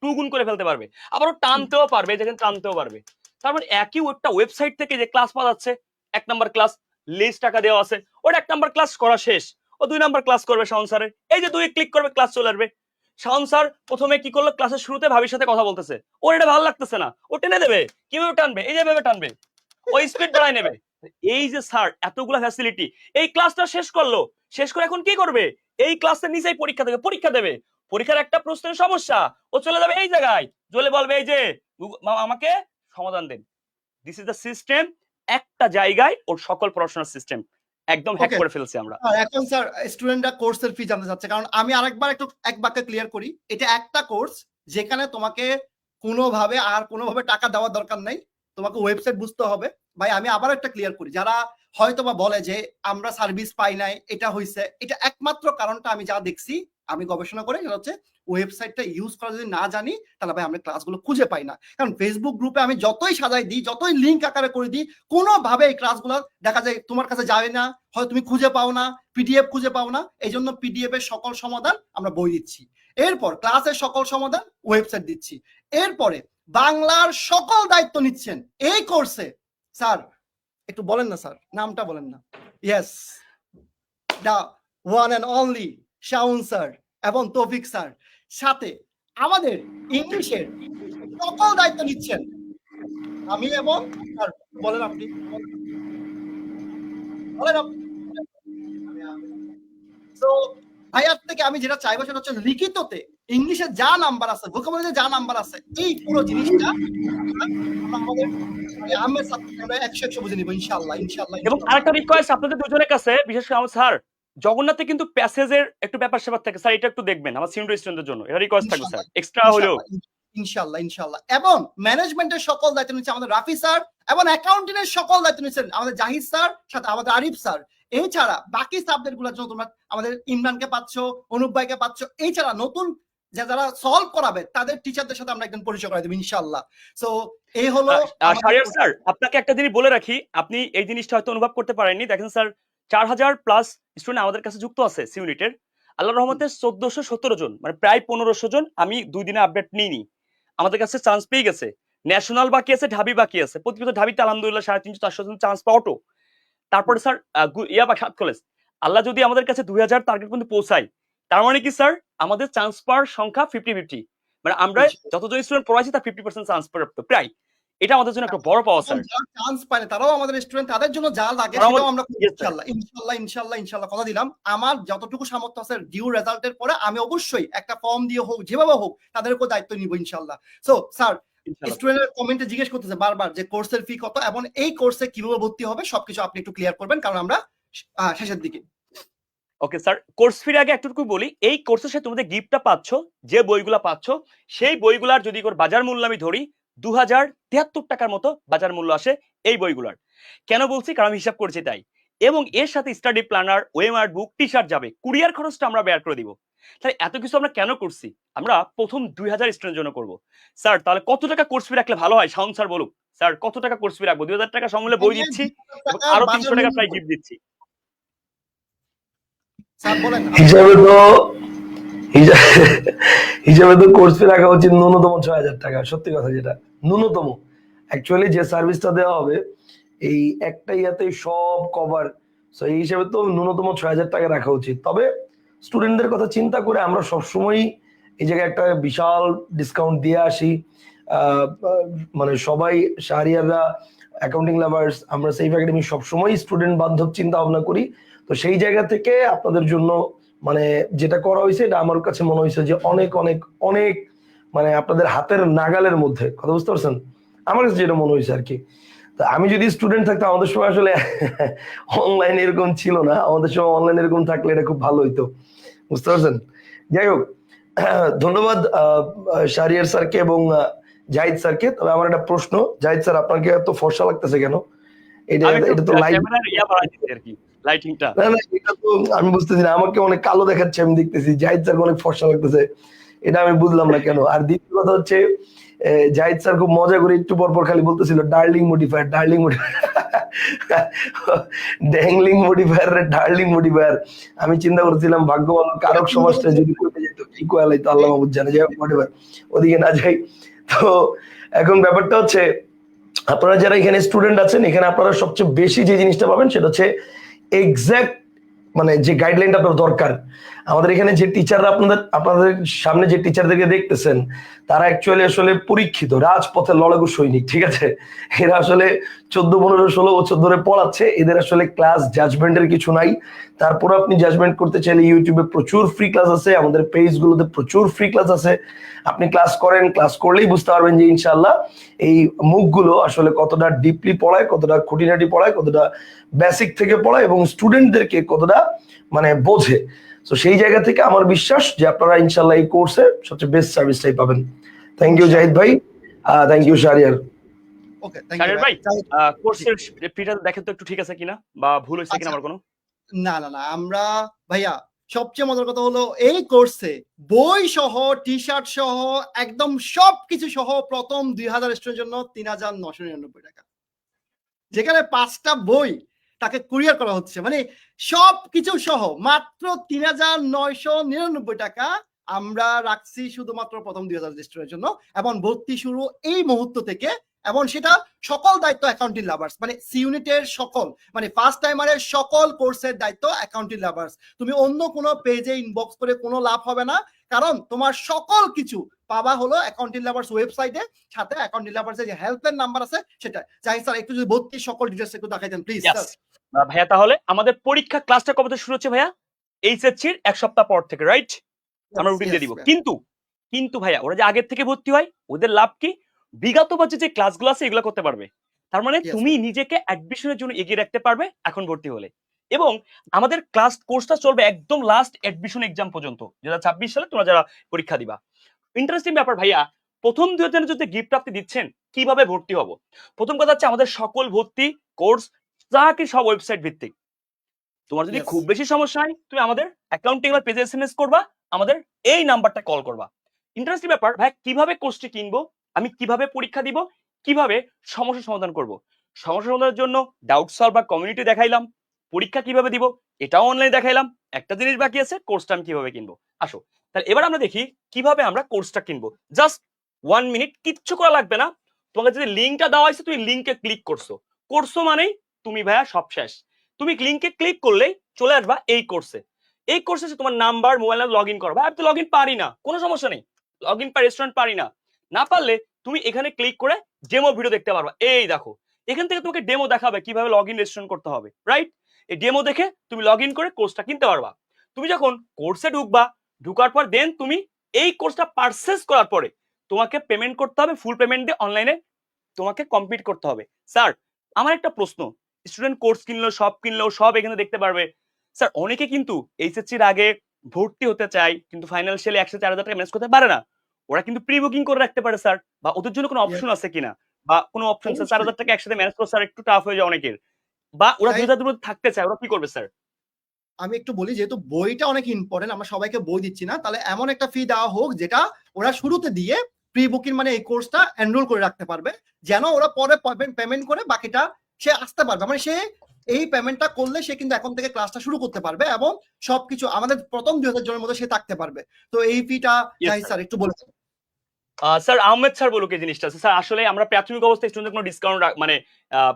2 গুণ করে ফেলতে পারবে, আবার টানতেও পারবে, দেখেন টানতেও পারবে। তার মানে একই একটা ওয়েবসাইট থেকে যে ক্লাস পাওয়া যাচ্ছে, 1 নাম্বার ক্লাস লিস্ট টাকা দেওয়া আছে, ওটা 1 নাম্বার ক্লাস করা শেষ, ও 2 নাম্বার ক্লাস করবে শাওন স্যারের, এই যে 2 ক্লিক করবে ক্লাস চলে আসবে। শাওন স্যার প্রথমে কি করলো, ক্লাসের শুরুতে ভাবির সাথে কথা বলতেছে, ওর এটা ভালো লাগতেছে না, ও টেনে দেবে, কিভাবে টানবে, এই যে ভাবে টানবে, ওই স্পিড বাড়ায় নেবে। এই যে স্যার এতগুলা ফ্যাসিলিটি, এই ক্লাসটা শেষ করলো, শেষ করে এখন কি করবে, এই ক্লাসের নিচেই পরীক্ষা দেবে, পরীক্ষার একটা প্রশ্নের সমস্যা, ও চলে যাবে এই জায়গায়, চলে বলবে এই যে আমাকে সমাধান দেন। দিস ইজ দ্য সিস্টেম, একটা জায়গায় ওর সকল পড়াশোনার সিস্টেম একদম হ্যাক করে ফেলছি আমরা। এখন স্যার স্টুডেন্টরা কোর্সের ফি জানতে চাচ্ছে, কারণ আমি আরেকবার একটু এক বাক্যে ক্লিয়ার করি, এটা একটা কোর্স যেখানে তোমাকে কোনোভাবে টাকা দেওয়ার দরকার নাই, তোমাকে ওয়েবসাইট বুঝতে হবে। ভাই আমি আবার একটা ক্লিয়ার করি, যারা হয়তো বা বলে যে আমরা সার্ভিস পাই নাই, এটা হইছে, এটা একমাত্র কারণটা আমি যা দেখছি, আমি গবেষণা করে সেটা হচ্ছে ওয়েবসাইটটা ইউজ করা যদি না জানি, তাহলে ভাই আমরা ক্লাসগুলো খুঁজে পাই না। কারণ ফেসবুক গ্রুপে আমি যতই সাজাই দিই, যতই লিঙ্ক আকারে করে দিই, কোনোভাবে এই ক্লাসগুলো দেখা যায় তোমার কাছে যাবে না, হয় তুমি খুঁজে পাও না, পিডিএফ খুঁজে পাও না। এই জন্য পিডিএফ এর সকল সমাধান আমরা বই দিচ্ছি, এরপর ক্লাসের সকল সমাধান ওয়েবসাইট দিচ্ছি, এরপরে বাংলার সকল দায়িত্ব নিচ্ছেন এই কোর্সে। স্যার একটু বলেন না, স্যার নামটা বলেন না। Yes, the one and only Shawon sir এবং তৌফিক স্যার, সাথে আমাদের ইংলিশের সকল দায়িত্ব নিচ্ছেন আমি এবং স্যার। বলেন আপনি, বলেন আপনি। তো ভাইয়ার থেকে আমি যেটা চাইবো সেটা হচ্ছে লিখিততে ইংলিশে যা নাম্বার আছে, ভোকাবুলারিতে যা নাম্বার আছে, এই পুরো জিনিসটা আমরা আমাদের আমের সাথে 100 বুঝে নিব ইনশাআল্লাহ। এবং আরেকটা রিকোয়েস্ট আপনাদের দুজনের কাছে, বিশেষ করে আমার স্যার জগন্নাথে কিন্তু প্যাসেজের একটু ব্যাপার স্যাপার থাকে, স্যার এটা একটু দেখবেন আমার সিনিয়র স্টুডেন্টদের জন্য, এটা রিকোয়েস্ট থাকবে স্যার, এক্সট্রা হলেও ইনশাআল্লাহ। এবং ম্যানেজমেন্টের সকল দায়িত্ব নিচ্ছে আমাদের রাফি স্যার, এবং অ্যাকাউন্টিং এর সকল দায়িত্ব নিচ্ছেন আমাদের জাহিদ স্যার, সাথে আমাদের আরিফ স্যার। এছাড়া বাকি সাবজেক্ট গুলোর জন্য তোমরা আমাদের ইমরানকে পাচ্ছ, অনুপ ভাইকে পাচ্ছ, এছাড়া নতুন যারা সলভ করাবে তাদের টিচারদের সাথে আমরা একদম পরিচয় করাই দেব ইনশাআল্লাহ। সো এই হলো শাহরিয়ার স্যার। আপনাকে একটা জিনিস বলে রাখি, আপনি এই জিনিসটা হয়তো অনুভব করতে পারেননি, দেখেন স্যার 4000 প্লাস স্টুডেন্ট আমাদের কাছে যুক্ত আছে সি ইউনিটের, আল্লাহর রহমতে 1417 জন, মানে প্রায় 1500 জন। আমি 2 দিনে আপডেট নিইনি, আমাদের কাছে চান্স পেয়ে গেছে, ন্যাশনাল বাকি আছে, ঢাবি বাকি আছে, প্রতি বছর ঢাবিতে আলহামদুলিল্লাহ 350-400 জন চান্স পাওটো। তারপরে স্যার ইয়াবা 7 কলেজ, আল্লাহ যদি আমাদের কাছে 2000 টার্গেট পর্যন্ত পৌঁছায়, তার মানে কি স্যার আমাদের চান্স পাওয়ার সংখ্যা 50-50, মানে আমরা যতজন স্টুডেন্ট পড়াইছি তার 50% চান্স প্রাপ্ত প্রায়, এটা আমাদের জন্য একটা বড় পাওয়া স্যার। চান্স পায় না তারাও আমাদের স্টুডেন্ট, তাদের জন্য যা লাগে সেটাও আমরা ইনশাআল্লাহ কথা দিলাম। আমার যতটুকু সামর্থ্য আছে ডিউ রেজাল্টের পরে আমি অবশ্যই একটা ফর্ম দিয়ে হোক, যেভাবে হোক তাদের উপর দায়িত্ব নিব ইনশাআল্লাহ। সো স্যার ইনশাআল্লাহ। স্টুডেন্টের কমেন্টে জিজ্ঞেস করতেছে বারবার যে কোর্সের ফি কত এবং এই কোর্সে কিভাবে ভর্তি হবে সবকিছু আপনি একটু ক্লিয়ার করবেন, কারণ আমরা শেষের দিকে। ওকে স্যার, কোর্স ফির আগে একটুকু বলি, এই কোর্সের সাথে তোমাদের গিফটটা পাচ্ছ, যে বইগুলা পাচ্ছ সেই বইগুলার যদি বাজার মূল্য আমি ধরি 2073 টাকার মতো বাজার মূল্য আসে এই বইগুলার। কেন বলছি? কারণ আমি হিসাব করেছি তাই। এবং এর সাথে study planner, OMR book, T shirt যাবে, কুরিয়ার খরচটা আমরা বেয়ার করে দিব। তাহলে এত কিছু আমরা কেন করছি? আমরা প্রথম 2000 স্টুডেন্টের জন্য করব। স্যার তাহলে কত টাকা কোর্স ফি রাখলে ভালো হয়? শাওন স্যার বলুক। স্যার কত টাকা কোর্স ফি রাখবো? 2000 টাকা সমূল্যে বই দিচ্ছি এবং টাকার আরো বাজার 300 টাকা মূল্য প্রায় গিফট দিচ্ছি। স্যার বলেন। হিসাবে তো হিসাবে তো কোর্স ফি রাখা উচিত ন্যূনতম 6000 টাকা, সত্যি কথা যেটা ন্যূনতম। অ্যাকচুয়ালি যে সার্ভিসটা দেওয়া হবে এই একটা ইয়াতেই সব কভার, সো এই হিসাবে তো ন্যূনতম 6000 টাকা রাখা উচিত। তবে স্টুডেন্টদের কথা চিন্তা করে আমরা সবসময় এই জায়গায় একটা বিশাল ডিসকাউন্ট দিয়ে আসি। মানে সবাই শাহরিয়াররা, অ্যাকাউন্টিং লাভার্স, আমরা সেফ একাডেমি সবসময় স্টুডেন্ট বান্ধব চিন্তা ভাবনা করি। তো সেই জায়গা থেকে আপনাদের জন্য মানে যেটা করা হয়েছে এটা আমার কাছে মনে হয়েছে যে অনেক অনেক অনেক মানে আপনাদের হাতের নাগালের মধ্যে, কথা বুঝতে পারছেন? আমার কাছে যেটা মনে হয়েছে আর কি। তা আমি যদি স্টুডেন্ট থাকতাম, আমাদের সময় আসলে অনলাইন এরকম ছিল না, আমাদের সময় অনলাইন এরকম থাকলে এটা খুব ভালো হইতো, বুঝতে পারছেন? যাই হোক, ধন্যবাদ শাহরিয়ার স্যারকে এবং জাহিদ স্যারকে। তবে আমার একটা প্রশ্ন, জাহিদ স্যার আপনাকে এত ফর্সা লাগতেছে কেন? এটা আমি একটু এটা তো লাইভ, ক্যামেরার বাড়াই দিচ্ছি আর কি, লাইটিংটা। না না এটা তো আমি বুঝতেছি না, আমাকে অনেক কালো দেখাচ্ছে আমি দেখতেছি, জাহিদ স্যার অনেক ফর্সা লাগতেছে, এটা আমি বুঝলাম না কেন। আর দ্বিতীয় কথা হচ্ছে জাহিদ স্যার খুব মজা করে একটু পর পর খালি বলতেছিল darling modifier, darling modifier, dangling modifier, darling modifier. আমি চিন্তা করছিলাম ভাগ্য ভালো কারক সমাজটা যদি করতে যেত কি কোয়ালাই তো আল্লাহ মাহবুব জানে, যাই হোক whatever, ওদিকে না যাই। তো এখন ব্যাপারটা হচ্ছে আপনারা যারা এখানে স্টুডেন্ট আছেন, এখানে আপনারা সবচেয়ে বেশি যে জিনিসটা পাবেন সেটা হচ্ছে এক্সাক্ট মানে যে গাইডলাইনটা আপনার দরকার। আমাদের এখানে যে টিচাররা আপনাদের সামনে যে টিচারদেরকে দেখতেছেন তারা অ্যাকচুয়ালি আসলে পরীক্ষিত রাজপথে লড়াকু সৈনিক, ঠিক আছে? এরা আসলে 14, 15, 16 বছর ধরে পড়াচ্ছে, এদের আসলে ক্লাস জাজমেন্টের কিছু নাই। তারপর আপনি জাজমেন্ট করতে চাইলে ইউটিউবে প্রচুর ফ্রি ক্লাস আছে, আমাদের পেজগুলোতে প্রচুর ফ্রি ক্লাস আছে। আপনি ক্লাস করেন, ক্লাস করলেই বুঝতে পারবেন যে ইনশাআল্লাহ এই মুখগুলো আসলে কতটা ডিপলি পড়ায়, কতটা খুঁটিনাটি পড়ায়, কতটা বেসিক থেকে পড়ায় এবং স্টুডেন্টদেরকে কতটা মানে বোঝে। তো সেই জায়গা থেকে আমার বিশ্বাস যে আপনারা ইনশাআল্লাহ এই কোর্সে সবচেয়ে বেস্ট সার্ভিসটাই পাবেন। থ্যাংক ইউ জাহিদ ভাই, thank you Shahriar. Okay, thank you Shahriar ভাই, ভাই। কোর্সের ফিটা দেখেন তো একটু ঠিক আছে কিনা, বা ভুল হয়েছে কিনা আচ্ছা, আমার কোনো। না না না, আমরা ভাইয়া সবচেয়ে মজার কথা হলো এই কোর্সে বই সহ, টি শার্ট সহ, একদম সবকিছু সহ প্রথম 2000 স্টুডেন্টের জন্য 3999 টাকা, যেখানে 5টা বই তাকে কুরিয়ার করা হচ্ছে, মানে সবকিছু সহ মাত্র 3999 টাকা আমরা রাখছি শুধুমাত্র প্রথম 2000 স্টুডেন্টের জন্য। এবং ভর্তি শুরু এই মুহূর্ত থেকে, এবং সেটা সকল দায়িত্ব অ্যাকাউন্টিং লাভার্স, মানে সি ইউনিটের সকল, মানে ফার্স্ট টাইমারের সকল কোর্সের দায়িত্ব অ্যাকাউন্টিং লাভার্স। তুমি অন্য কোনো পেজে ইনবক্স করে কোনো লাভ হবে না, কারণ তোমার সকল কিছু পাবা হলো অ্যাকাউন্টিং লাভার্স ওয়েবসাইটে, সাথে অ্যাকাউন্টিং লাভার্স এর যে হেল্পলাইন নাম্বার আছে সেটা। জাহিদ স্যার একটু যদি ভর্তি সকল ডিটেইলস একটু দেখাই দেন প্লিজ Yes. স্যার। ভাইয়া তাহলে আমাদের পরীক্ষা ক্লাসটা কবে থেকে শুরু হচ্ছে ভাইয়া? এইচএসসির এক সপ্তাহ পর থেকে, রাইট? আমরা রুটিন দিয়ে দিব। কিন্তু কিন্তু ভাইয়া ওরা যে আগের থেকে ভর্তি হয় ওদের লাভ কি? বিগত বছর যে ক্লাসগুলো আছে এগুলো করতে পারবে। তার মানে Yes, তুমি নিজেকে অ্যাডমিশনের জন্য এগিয়ে রাখতে পারবে এখন ভর্তি হলে। এবং আমাদের কোর্সটা চলবে একদম লাস্ট অ্যাডমিশন এক্সাম পর্যন্ত, 2026 সালে তোমরা যারা পরীক্ষা দিবা। ইন্টারেস্টিং ব্যাপার ভাইয়া, প্রথম 2 জনের যদি গিফট আপনি দিচ্ছেন, কিভাবে ভর্তি হবো? প্রথম কথা হচ্ছে আমাদের সকল ভর্তি কোর্স যা কি সব ওয়েবসাইট ভিত্তিক। তোমার যদি Yes. খুব বেশি সমস্যা হয় তুমি আমাদের অ্যাকাউন্টিং বা পেজে এসএমএস করবা, আমাদের এই নাম্বারটা কল করবা। ইন্টারেস্টিং ব্যাপার ভাই, কিভাবে কোর্সটি কিনবো, আমি কিভাবে পরীক্ষা দিব, কিভাবে সমস্যা সমাধান করব। সমস্যা সমাধানের জন্য ডাউট সলভ বা কমিউনিটি দেখাইলাম, পরীক্ষা কিভাবে দিব এটাও অনলাইন দেখাইলাম। একটা জিনিস বাকি আছে, কোর্সটা আমি কিভাবে কিনবো। আসো তাহলে এবার আমরা দেখি কিভাবে আমরা কোর্সটা কিনবো। জাস্ট 1 মিনিট, কিচ্ছু করা লাগবে না। তোমাকে যদি লিঙ্কটা দেওয়া হয়েছে তুমি লিঙ্কে ক্লিক করছো মানেই তুমি ভাইয়া সব শেষ। তুমি লিঙ্কে ক্লিক করলেই চলে আসবা এই কোর্সে। এই কোর্সে তোমার number, mobile number log in করবা। আমি তো লগ ইন পারি না, কোনো সমস্যা নেই, লগ ইন পাই রেস্টুরেন্ট পারি না, না পারলে তুমি এখানে ক্লিক করে ডেমো ভিডিও দেখতে পারবা। এই দেখো এখান থেকে তোমাকে ডেমো দেখাবে কিভাবে লগ ইন রেজিস্ট্রেশন করতে হবে, রাইট? এই ডেমো দেখে তুমি লগ ইন করে কোর্সটা কিনতে পারবা। তুমি যখন কোর্সে ঢুকবা, ঢুকার পর দেন তুমি এই কোর্সটা পারচেজ করার পরে তোমাকে পেমেন্ট করতে হবে, ফুল পেমেন্ট দিয়ে অনলাইনে তোমাকে কমপ্লিট করতে হবে। স্যার আমার একটা প্রশ্ন, স্টুডেন্ট কোর্স কিনলো, সব এখানে দেখতে পারবে। স্যার অনেকে কিন্তু এইচএসসির আগে ভর্তি হতে চায় কিন্তু ফাইন্যান্সিয়ালি 104,000 টাকা ম্যানেজ করতে পারে না, ওরা কিন্তু প্রি বুকিং করে রাখতে পারে স্যার, বা ওদের জন্য কোনো Yes, অপশন আছে কিনা, বা কোনো অপশন স্যার অবশ্যই 4,000 টাকা একসাথে ম্যানেজ করে স্যার একটু টাফ হয়ে যায় অনেকের, বা ওরা তাই 2,000 দূরে থাকতে চায়, ওরা কি করবে স্যার? আমি একটু বলি, যেহেতু বইটা অনেক ইম্পর্টেন্ট, আমরা সবাইকে বই দিচ্ছি না, তাহলে এমন একটা ফি দেওয়া হোক যেটা ওরা শুরুতে দিয়ে প্রি বুকিং মানে এই কোর্সটা এনরোল করে রাখতে পারবে, যেন ওরা পরে পেমেন্ট করে বাকিটা সে আসতে পারবে, মানে সে এই পেমেন্টটা করলে সে কিন্তু এখন থেকে ক্লাসটা শুরু করতে পারবে এবং সবকিছু আমাদের প্রথম 2,000 জনের মধ্যে সে থাকতে পারবে। তো এই ফিটা ইয়েস জাহিদ স্যার। স্যার একটু বলেছেন। স্যার আহমেদ স্যার বলুক এই জিনিসটা। স্যার আসলে আমরা প্রাথমিক অবস্থায় স্টুডেন্টের কোনো ডিসকাউন্ট মানে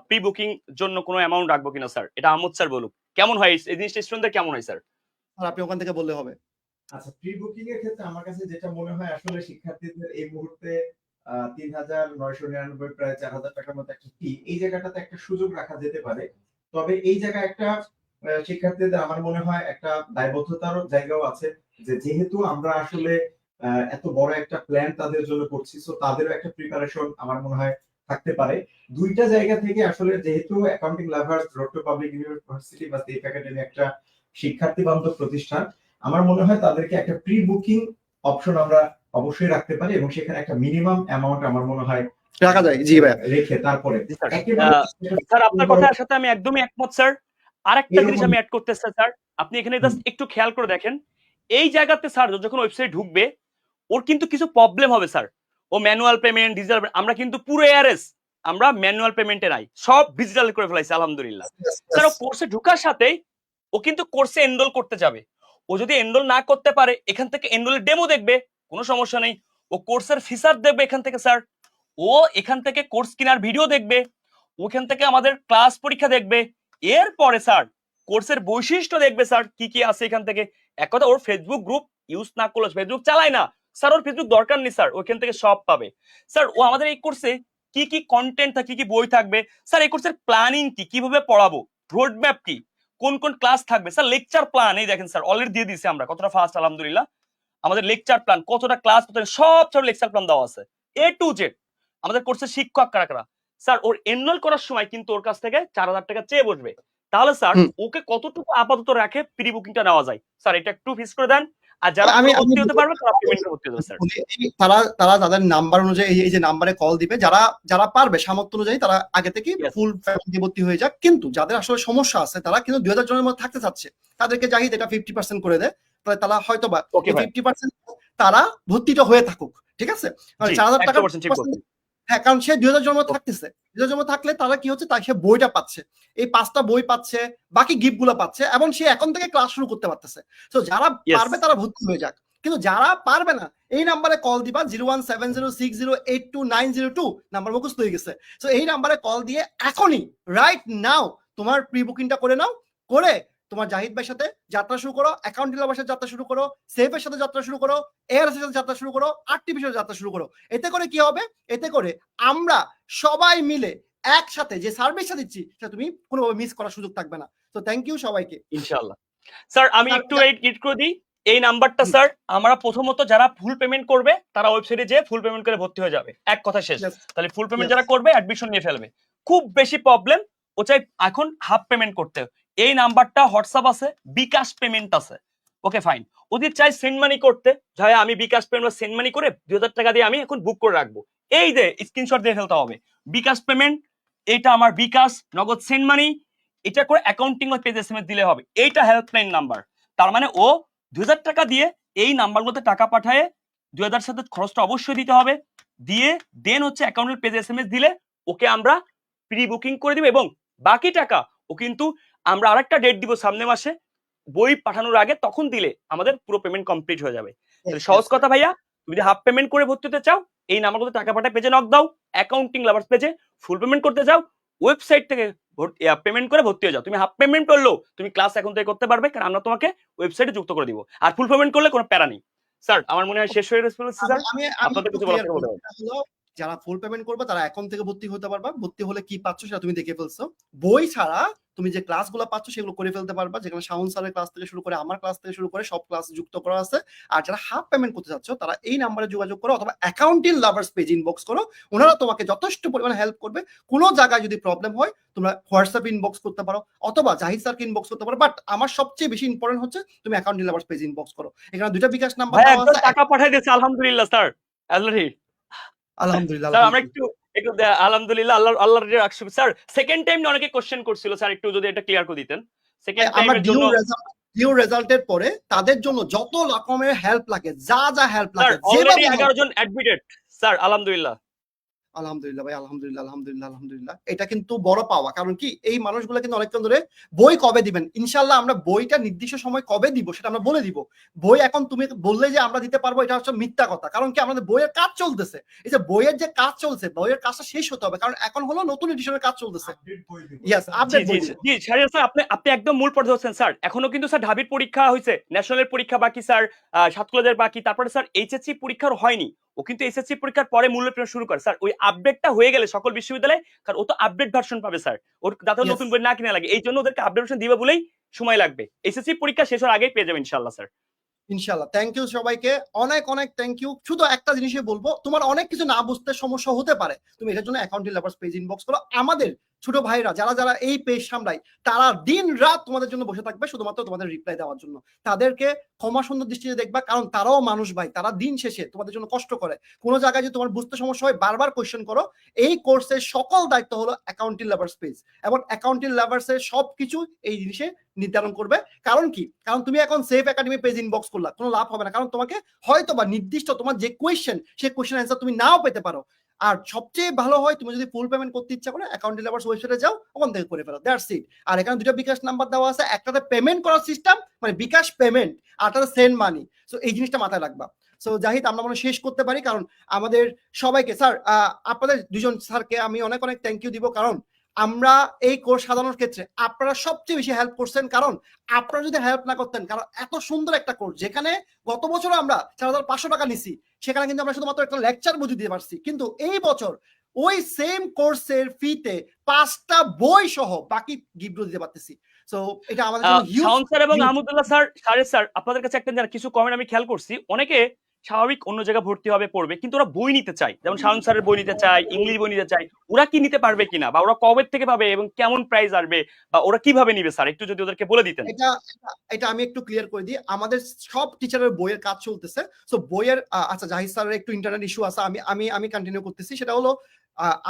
প্রি বুকিং জন্য কোনো অ্যামাউন্ট রাখবো কিনা স্যার, এটা আহমদ স্যার বলুক। কেমন হয় এই জিনিসটা স্টুডেন্টদের কেমন হয় স্যার? আর আপনি ওখান থেকে বললে হবে। আচ্ছা, প্রি বুকিং এর ক্ষেত্রে আমার কাছে যেটা মনে হয় আসলে শিক্ষার্থীদের এই মুহূর্তে ৩,৯৯৯ প্রায় ৪,০০০ টাকার মতো একটা ফি, এই জায়গাটাতে একটা সুযোগ রাখা যেতে পারে। তবে এই জায়গায় একটা শিক্ষার্থীদের আমার মনে হয় একটা দায়বদ্ধতার জায়গাও আছে, যে যেহেতু আমরা আসলে এত বড় একটা প্ল্যান তাদের জন্য করছি, সো তাদেরও একটা প্রিপারেশন আমার মনে হয় থাকতে পারে। দুইটা জায়গা থেকে আসলে, যেহেতু accounting lovers road to public university বা সেফ একাডেমি একটা শিক্ষার্থী বান্ধব প্রতিষ্ঠান, আমার মনে হয় তাদেরকে একটা প্রি বুকিং অপশন আমরা অবশ্যই রাখতে পারি, এবং সেখানে একটা মিনিমাম অ্যামাউন্ট আমার মনে হয় রাখা যায়, জি ভাই। রেখে তারপরে জি স্যার। একেবারে স্যার আপনার কথার সাথে আমি একদমই একমত স্যার। আরেকটা জিনিস এরকম আমি এড করতে চাই স্যার, আপনি এখানে জাস্ট একটু খেয়াল করে দেখেন, এই জায়গাতে স্যার যখন ওয়েবসাইট ঢুকবে ওর কিন্তু কিছু প্রবলেম হবে স্যার। ও ম্যানুয়াল পেমেন্ট, ডিজিটাল, আমরা কিন্তু পুরো এআরএস আমরা ম্যানুয়াল পেমেন্টে নাই, সব ডিজিটাল করে ফেলাইছি আলহামদুলিল্লাহ। স্যার ও কোর্সে ঢোকার সাথেই ও কিন্তু কোর্সে এনরোল করতে যাবে, ও যদি এনরোল না করতে পারে এখান থেকে এনরোলের ডেমো দেখবে, কোনো সমস্যা নেই। ও কোর্সের ফিচার দেখবে এখান থেকে স্যার, ও এখান থেকে কোর্স কেনার ভিডিও দেখবে, ওখান থেকে আমাদের ক্লাস পরীক্ষা দেখবে, এরপরে স্যার কোর্সের বৈশিষ্ট্য দেখবে স্যার কি কি আছে এখান থেকে। এক কথা ওর ফেসবুক গ্রুপ ইউজ না করলে, ফেসবুক চালায় না স্যার, ওর ফেসবুক দরকার নেই স্যার, ওইখান থেকে সব পাবে স্যার। ও আমাদের এই কোর্সে কি কি কন্টেন্ট থাকে, কি কি বই থাকবে স্যার, এই কোর্সের প্ল্যানিং কি, কিভাবে পড়াবো, রোড ম্যাপ কি, কোন কোন ক্লাস থাকবে স্যার, লেকচার প্ল্যান এই দেখেন স্যার অলরেডি দিয়ে দিয়েছি আমরা, কতটা ফাস্ট আলহামদুলিল্লাহ। আমাদের লেকচার প্ল্যান, কতটা ক্লাস, সব সব লেকচার প্ল্যান দেওয়া আছে এ টু জেড। আমাদের কোর্সের শিক্ষক কারা কারা স্যার, ওর এনরোল করার সময় কিন্তু ওর কাছ থেকে 4,000 টাকা চেয়ে বসবে, তাহলে স্যার ওকে কতটুকু আপাতত রাখে প্রি বুকিংটা নেওয়া যায় স্যার, এটা একটু ফিক্স করে দেন। আর যারা আমি ভর্তি হতে পারবে তারা পেমেন্ট ভর্তি হতে স্যার। তারা তারা তাদের নাম্বার অনুযায়ী এই যে নাম্বারে কল দিবে, যারা যারা পারবে সামর্থ্য অনুযায়ী তারা আগে থেকে Yes. ফুল ফ্যামিলি ভর্তি হয়ে যাক, কিন্তু যাদের আসলে সমস্যা আছে তারা কিন্তু 2,000 জনের মধ্যে থাকতে চাচ্ছে, তাদেরকে জাহিদ এটা 50% করে দেয়, তাহলে তারা হয়তো বা Okay, ভাই। 50% তারা ভর্তিটা হয়ে থাকুক, ঠিক আছে? জি, 4,000 টাকা 100% ঠিক বলছেন। হ্যাঁ, কারণ সে 2,000 জন্ম থাকতেছে, 2,000 জন্ম থাকলে তারা কি হচ্ছে, তাই সে বইটা পাচ্ছে, এই 5টা বই পাচ্ছে, বাকি গিফট গুলো পাচ্ছে, এবং সে এখন থেকে ক্লাস শুরু করতে পারতেছে। তো যারা Yes. পারবে তারা ভর্তি হয়ে যাক, কিন্তু যারা পারবে না এই নাম্বারে কল দিবা, 01706082902 নাম্বার মুখস্থ হয়ে গেছে। তো এই নাম্বারে কল দিয়ে এখনই রাইট নাও তোমার প্রি বুকিংটা করে নাও, করে তোমার জাহিদ ভাইয়ের সাথে যাত্রা শুরু করো, অ্যাকাউন্টিং লাভারের সাথে যাত্রা শুরু করো, সেফের সাথে যাত্রা শুরু করো, এআরএস এর সাথে যাত্রা শুরু করো, আর্টিফিশিয়াল যাত্রা শুরু করো। এতে করে কি হবে, এতে করে আমরা সবাই মিলে একসাথে যে সার্ভিসটা দিচ্ছি সেটা তুমি কোনোভাবে মিস করার সুযোগ থাকবে না। তো থ্যাংক ইউ সবাইকে। ইনশাআল্লাহ স্যার, আমি স্যার, একটু এডিট করে দিই এই নাম্বারটা স্যার। আমরা প্রথমত যারা ফুল পেমেন্ট করবে তারা ওয়েবসাইটে যেয়ে ফুল পেমেন্ট করে ভর্তি হয়ে যাবে, এক কথা শেষ। Yes. তাহলে ফুল পেমেন্ট Yes. যারা করবে অ্যাডমিশন নিয়ে ফেলবে। খুব বেশি প্রবলেম ও চাই এখন হাফ পেমেন্ট করতে, এই নাম্বারটা হোয়াটসঅ্যাপ আছে, বিকাশ পেমেন্ট আছে, ওকে ফাইন। ওদের চাই সেন্ড মানি করতে, যাই আমি বিকাশ পেমেন্ট বা সেন্ড মানি করে 2,000 টাকা দিয়ে আমি এখন বুক করে রাখবো, এই যে স্ক্রিনশট দিয়ে ফেলতে হবে বিকাশ পেমেন্ট, এটা আমার বিকাশ নগদ সেন্ড মানি, এটা করে অ্যাকাউন্টিং বা পেজ এসএমএস দিলে হবে, এইটা হেল্পলাইন নাম্বার। তার মানে ও 2,000 টাকা দিয়ে এই নাম্বারগুলোতে টাকা পাঠায়, 2,000 সাথে খরচটা অবশ্যই দিতে হবে, দিয়ে দেন হচ্ছে অ্যাকাউন্টের পেজ এসএমএস দিলে ওকে আমরা প্রি বুকিং করে দিব, এবং বাকি টাকা ও কিন্তু আমরা আরেকটা ডেট দিব সামনে মাসে বই পাঠানোর আগে, তখন দিলে আমাদের পুরো পেমেন্ট কমপ্লিট হয়ে যাবে। তাহলে সহজ কথা ভাইয়া, তুমি যদি হাফ পেমেন্ট করে ভর্তি হতে চাও এই নাম্বারগুলোতে টাকা পাঠায় পেজে নক দাও, অ্যাকাউন্টিং লাভার্স পেজে ফুল পেমেন্ট করতে যাও, ওয়েবসাইট থেকে পেমেন্ট করে ভর্তি হয়ে যাও। তুমি হাফ পেমেন্ট করলেও তুমি ক্লাস এখন থেকে করতে পারবে, কারণ আমরা তোমাকে ওয়েবসাইটে যুক্ত করে দিব। আর ফুল পেমেন্ট করলে কোনো প্যারা নেই। স্যার আমার মনে হয় শেষ হয়ে গেছে স্যার, আমি আপনাদের একটু কিছু ক্লিয়ার বলার থাকলে বলতে পারেন। যারা ফুল পেমেন্ট করবে তারা এখন থেকে ভর্তি হতে পারবা। ভর্তি হলে কি পাচ্ছ সেটা তুমি দেখে ফেলছো। বই ছাড়া তুমি যে ক্লাসগুলো পাচ্ছ সেগুলো করে ফেলতে পারবা, যেখানে শাওন স্যারের ক্লাস থেকে শুরু করে আমার ক্লাস থেকে শুরু করে সব ক্লাস যুক্ত করা আছে। আর যারা হাফ পেমেন্ট করতে চাচ্ছ তারা এই নাম্বারে যোগাযোগ করো অথবা অ্যাকাউন্টিং লাভার্স পেজ ইনবক্স করো, ওনারা তোমাকে যথেষ্ট পরিমাণে হেল্প করবে। কোনো জায়গায় যদি প্রবলেম হয় তোমরা হোয়াটসঅ্যাপ ইনবক্স করতে পারো অথবা জাহিদ স্যারকে ইনবক্স করতে পারো, বাট আমার সবচেয়ে বেশি ইম্পর্টেন্ট হচ্ছে তুমি অ্যাকাউন্টিং লাভার্স পেজ ইনবক্স করো। এখানে দুইটা বিকাশ নাম্বার ভাই দেওয়া একজন আছে। টাকা পাঠাই দিয়েছে, আলহামদুলিল্লাহ স্যার। আল্লাহর আলহামদুলিল্লাহ, স্যার আমরা একটু একটু আলহামদুলিল্লাহ, আল্লাহর স্যার সেকেন্ড টাইম অনেকে কোশ্চেন করছিল স্যার, একটু যদি এটা ক্লিয়ার করে দিতেন সেকেন্ড আমরা টাইমের জন্য। ডিউ রেজাল্টের পরে তাদের জন্য যত রকমের হেল্প লাগে, যা যা হেল্প স্যার লাগে অলরেডি যেভাবে 11 জন অ্যাডমিটেড স্যার, আলহামদুলিল্লাহ। আলহামদুলিল্লাহ ভাই, আলহামদুলিল্লাহ আলহামদুলিল্লাহ আলহামদুলিল্লাহ। এটা কিন্তু বড় পাওয়া, কারণ কি এই মানুষগুলো কিন্তু অনেকক্ষণ ধরে বই কবে দিবেন, ইনশাল্লাহ আমরা বইটা নির্দিষ্ট সময় কবে দিব সেটা আমরা বলে দিব। বই এখন তুমি বললে যে আমরা দিতে পারবো এটা হচ্ছে মিথ্যা কথা, কারণ কি আমাদের বইয়ের কাজ চলতেছে। এই যে বইয়ের যে কাজ চলছে, বইয়ের কাজটা শেষ হতে হবে, কারণ এখন হলো নতুন এডিশনের কাজ চলতেছে। ইয়েস, আপডেট বই দিব। জি শাহরিয়ার স্যার, আপনি একদম মূল পর্যায়ে হচ্ছেন স্যার। এখনো কিন্তু স্যার ঢাবির পরীক্ষা হয়েছে, ন্যাশনালের পরীক্ষা বাকি স্যার, সাত কলেজের বাকি, তারপরে স্যার এইচএসসি পরীক্ষার হয়নি। ও কিন্তু এসএসসি পরীক্ষার পরে মূল্য প্রেরণ শুরু করে স্যার। ওই আপডেটটা হয়ে গেলে সকল বিশ্ববিদ্যালয়ে, কারণ ও তো আপডেট ভার্সন পাবে স্যার, ওর যাতে Yes. নতুন বই না কিনা লাগে, এই জন্য ওদেরকে আপডেট ভার্সন দিবে বলেই সময় লাগবে। এসএসসি পরীক্ষা শেষ হওয়ার আগেই পেয়ে যাবে ইনশাআল্লাহ স্যার। ইনশাআল্লাহ, থ্যাংক ইউ সবাইকে, অনেক অনেক থ্যাংক ইউ। শুধু একটা জিনিসই বলবো, তোমার অনেক কিছু না বুঝতে সমস্যা হতে পারে, তুমি এটার জন্য অ্যাকাউন্টিং লাভার্স পেজ ইনবক্স করো। আমাদের ছোট ভাইরা যারা যারা এই পেজ সামলায় তারা দিন রাত তোমাদের জন্য বসে থাকবে শুধুমাত্র তোমাদের রিপ্লাই দেওয়ার জন্য। তাদেরকে ক্ষমা সুন্দর দৃষ্টিতে দেখবা, কারণ তারাও মানুষ ভাই, তারা দিন শেষে তোমাদের জন্য কষ্ট করে। কোনো জায়গায় যদি তোমার বুঝতে সমস্যা হয় বারবার কোয়েশ্চেন করো। এই কোর্সের সকল দায়িত্ব হলো অ্যাকাউন্টিং লাভার্স পেজ, এবং অ্যাকাউন্টিং লাভার্সের সবকিছু এই জিনিসে নির্ধারণ করবে। কারণ কি, কারণ তুমি এখন সেফ একাডেমি পেজ ইনবক্স করলা, কোনো লাভ হবে না, কারণ তোমাকে হয়তো বা নির্দিষ্ট তোমার যে কোয়েশ্চেন সেই কোয়েশ্চেন অ্যান্সার তুমি নাও পেতে পারো। আর সবচেয়ে ভালো হয় তুমি যদি ফুল পেমেন্ট করতে ইচ্ছা করে অ্যাকাউন্টিং লাভার্স ওয়েবসাইটে যাও, ওখান থেকে করে ফেলো, দ্যাটস ইট। আর এখানে দুটো বিকাশ নাম্বার দেওয়া আছে, একটাতে পেমেন্ট করার সিস্টেম মানে বিকাশ পেমেন্ট, আরটাতে সেন্ড মানি। সো এই জিনিসটা মাথায় রাখবা। সো জাহিদ, আমরা মনে শেষ করতে পারি, কারণ আমাদের সবাইকে স্যার, আপনাদের দুজন স্যারকে আমি অনেক অনেক থ্যাংক ইউ দিব, কারণ আমরা এই কোর্স সাজানোর ক্ষেত্রে আপনারা সবচেয়ে বেশি হেল্প করছেন। কারণ আপনারা যদি হেল্প না করতেন, কারণ এত সুন্দর একটা কোর্স যেখানে গত বছর আমরা 4,500 টাকা নিছি, সেখানে কিন্তু আমরা শুধুমাত্র একটা লেকচার বুঝিয়ে দিতে পারছি, কিন্তু এই বছর ওই সেম কোর্সের ফিতে 5টা বই সহ বাকি গিফট দিতে পারতেছি। সো এটা আমাদের জন্য হিউজ। শাওন স্যার এবং আহমদুল্লাহ স্যার, স্যার আপনাদের কাছে একটা কিছু কমেন্ট আমি খেয়াল করছি, অনেকে স্বাভাবিক অন্য জায়গায় ভর্তি হবে পড়বে, কিন্তু ওরা বই নিতে চায়, যেমন শাওন স্যারের বই নিতে চায়, ইংলিশ বই নিতে চায়, ওরা কি নিতে পারবে কিনা, বা ওরা কবে থেকে পাবে এবং কেমন প্রাইস আসবে, বা ওরা কিভাবে নিবে স্যার, একটু যদি ওদেরকে বলে দিতেন। এটা আমি একটু ক্লিয়ার করে দিই, আমাদের সব টিচারের বইয়ের কাজ চলতেছে। সো বইয়ের আচ্ছা জাহিদ স্যারের একটু ইন্টারনেট ইস্যু আছে, আমি কন্টিনিউ করতেছি। সেটা হলো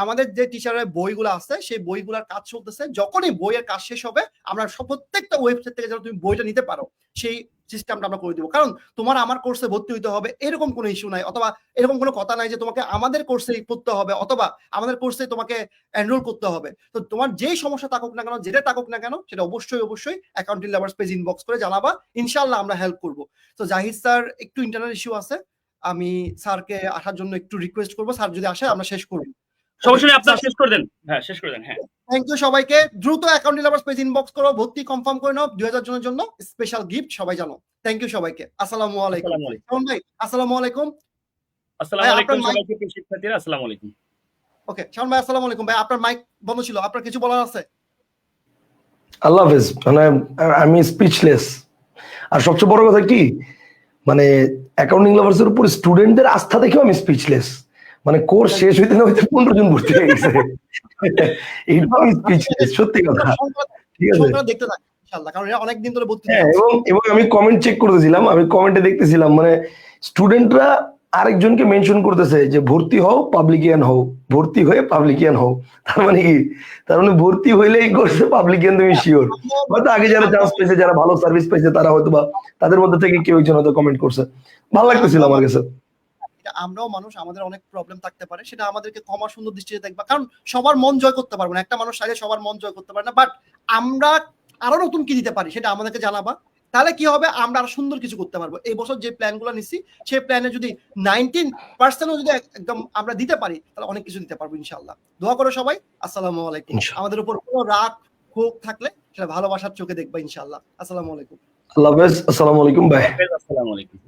আমাদের যে টিচারের বইগুলো আছে সেই বইগুলোর কাজ চলতেছে। যখনই বইয়ের কাজ শেষ হবে আমরা প্রত্যেকটা ওয়েবসাইট থেকে যেন তুমি বইটা নিতে পারো সেই সিস্টেমটা আমরা করে দিব। কারণ তোমার আমার কোর্সে ভর্তি হইতে হবে এরকম কোনো ইস্যু নাই, অথবা এরকম কোনো কথা নাই যে তোমাকে আমাদের কোর্সে পড়তে হবে অথবা আমাদের কোর্সে তোমাকে এনরোল করতে হবে। তো তোমার যেই সমস্যা থাকুক না কেন, যেটা থাকুক না কেন, সেটা অবশ্যই অবশ্যই অ্যাকাউন্টিং লাভার্স পেজ ইনবক্স করে জানাবা, ইনশাআল্লাহ আমরা হেল্প করব। তো জাহিদ স্যার একটু ইন্টারনেট ইস্যু আছে, আমি স্যারকে আসার জন্য একটু রিকোয়েস্ট করবো, স্যার যদি আসে আমরা শেষ করব। সমস্যা নেই, আপনারা শেষ করে দেন। হ্যাঁ শেষ করে দেন। হ্যাঁ থ্যাংক ইউ সবাইকে, দ্রুত অ্যাকাউন্টিং লাভার্স পেজ ইনবক্স করো, ভর্তি কনফার্ম করে নাও, 2000 জনের জন্য স্পেশাল গিফট সবাই জানো। থ্যাংক ইউ সবাইকে, আসসালামু আলাইকুম। শাওন ভাই আসসালামু আলাইকুম। আসসালামু আলাইকুম সবাইকে, প্রিয় শিক্ষার্থীরা আসসালামু আলাইকুম। ওকে শাওন ভাই আসসালামু আলাইকুম। ভাই আপনার মাইক বন্ধ ছিল, আপনার কিছু বলার আছে? আল্লাহ হাফেজ। মানে আমি স্পিচলেস। আর সবচেয়ে বড় কথা কি, মানে অ্যাকাউন্টিং লাভার্সের উপর স্টুডেন্টদের আস্থা দেখেও আমি স্পিচলেস। মানে কোর্স শেষ হইতে না হইতে 15 জন ভর্তি হয়ে গেছে, এইটাও আমি স্পিচলেস, সত্যি কথা। ঠিক আছে, দেখতে থাকি ইনশাআল্লাহ, কারণ এরা অনেকদিন ধরে ভর্তি। হ্যাঁ, এবং আমি কমেন্ট চেক করতেছিলাম, আমি কমেন্টে দেখতেছিলাম মানে স্টুডেন্টরা আরেকজনকে মেনশন করতেছে যে ভর্তি হও পাবলিকিয়ান হও, ভর্তি হয়ে পাবলিকিয়ান হও। তার মানে কি, তার মানে ভর্তি হইলেই করছে পাবলিকিয়ান তুমি শিওর। হয়তো আগে যারা চান্স পেয়েছে, যারা ভালো সার্ভিস পেয়েছে, তারা হয়তো বা তাদের মধ্যে থেকে কেউ একজন হয়তো কমেন্ট করছে, ভালো লাগতেছিল আমার কাছে। আমরাও মানুষ, আমাদের অনেক প্রবলেম থাকতে পারে, সেটা আমাদেরকে ক্ষমা সুন্দর দৃষ্টিতে দেখবা, কারণ সবার মন জয় করতে পারবো না, একটা মানুষ চাইলে সবার মন জয় করতে পারে না, বাট আমরা আরো নতুন কি দিতে পারি সেটা আমাদেরকে জানাবা। তাহলে কি হবে, আমরা আরো সুন্দর কিছু করতে পারবো। এই বছর যে প্ল্যানগুলো নিছি সেই প্ল্যানে যদি 19% যদি একদম আমরা দিতে পারি, তাহলে অনেক কিছু দিতে পারবো ইনশাআল্লাহ। দোয়া করো সবাই। আসসালামু আলাইকুম। আমাদের উপর কোনো রাগ ক্ষোভ থাকলে সেটা ভালোবাসার চোখে দেখবা ইনশাআল্লাহ। আসসালামু আলাইকুম। আল্লাহ হাফেজ, আসসালামু আলাইকুম, বাই। আসসালামু আলাইকুম।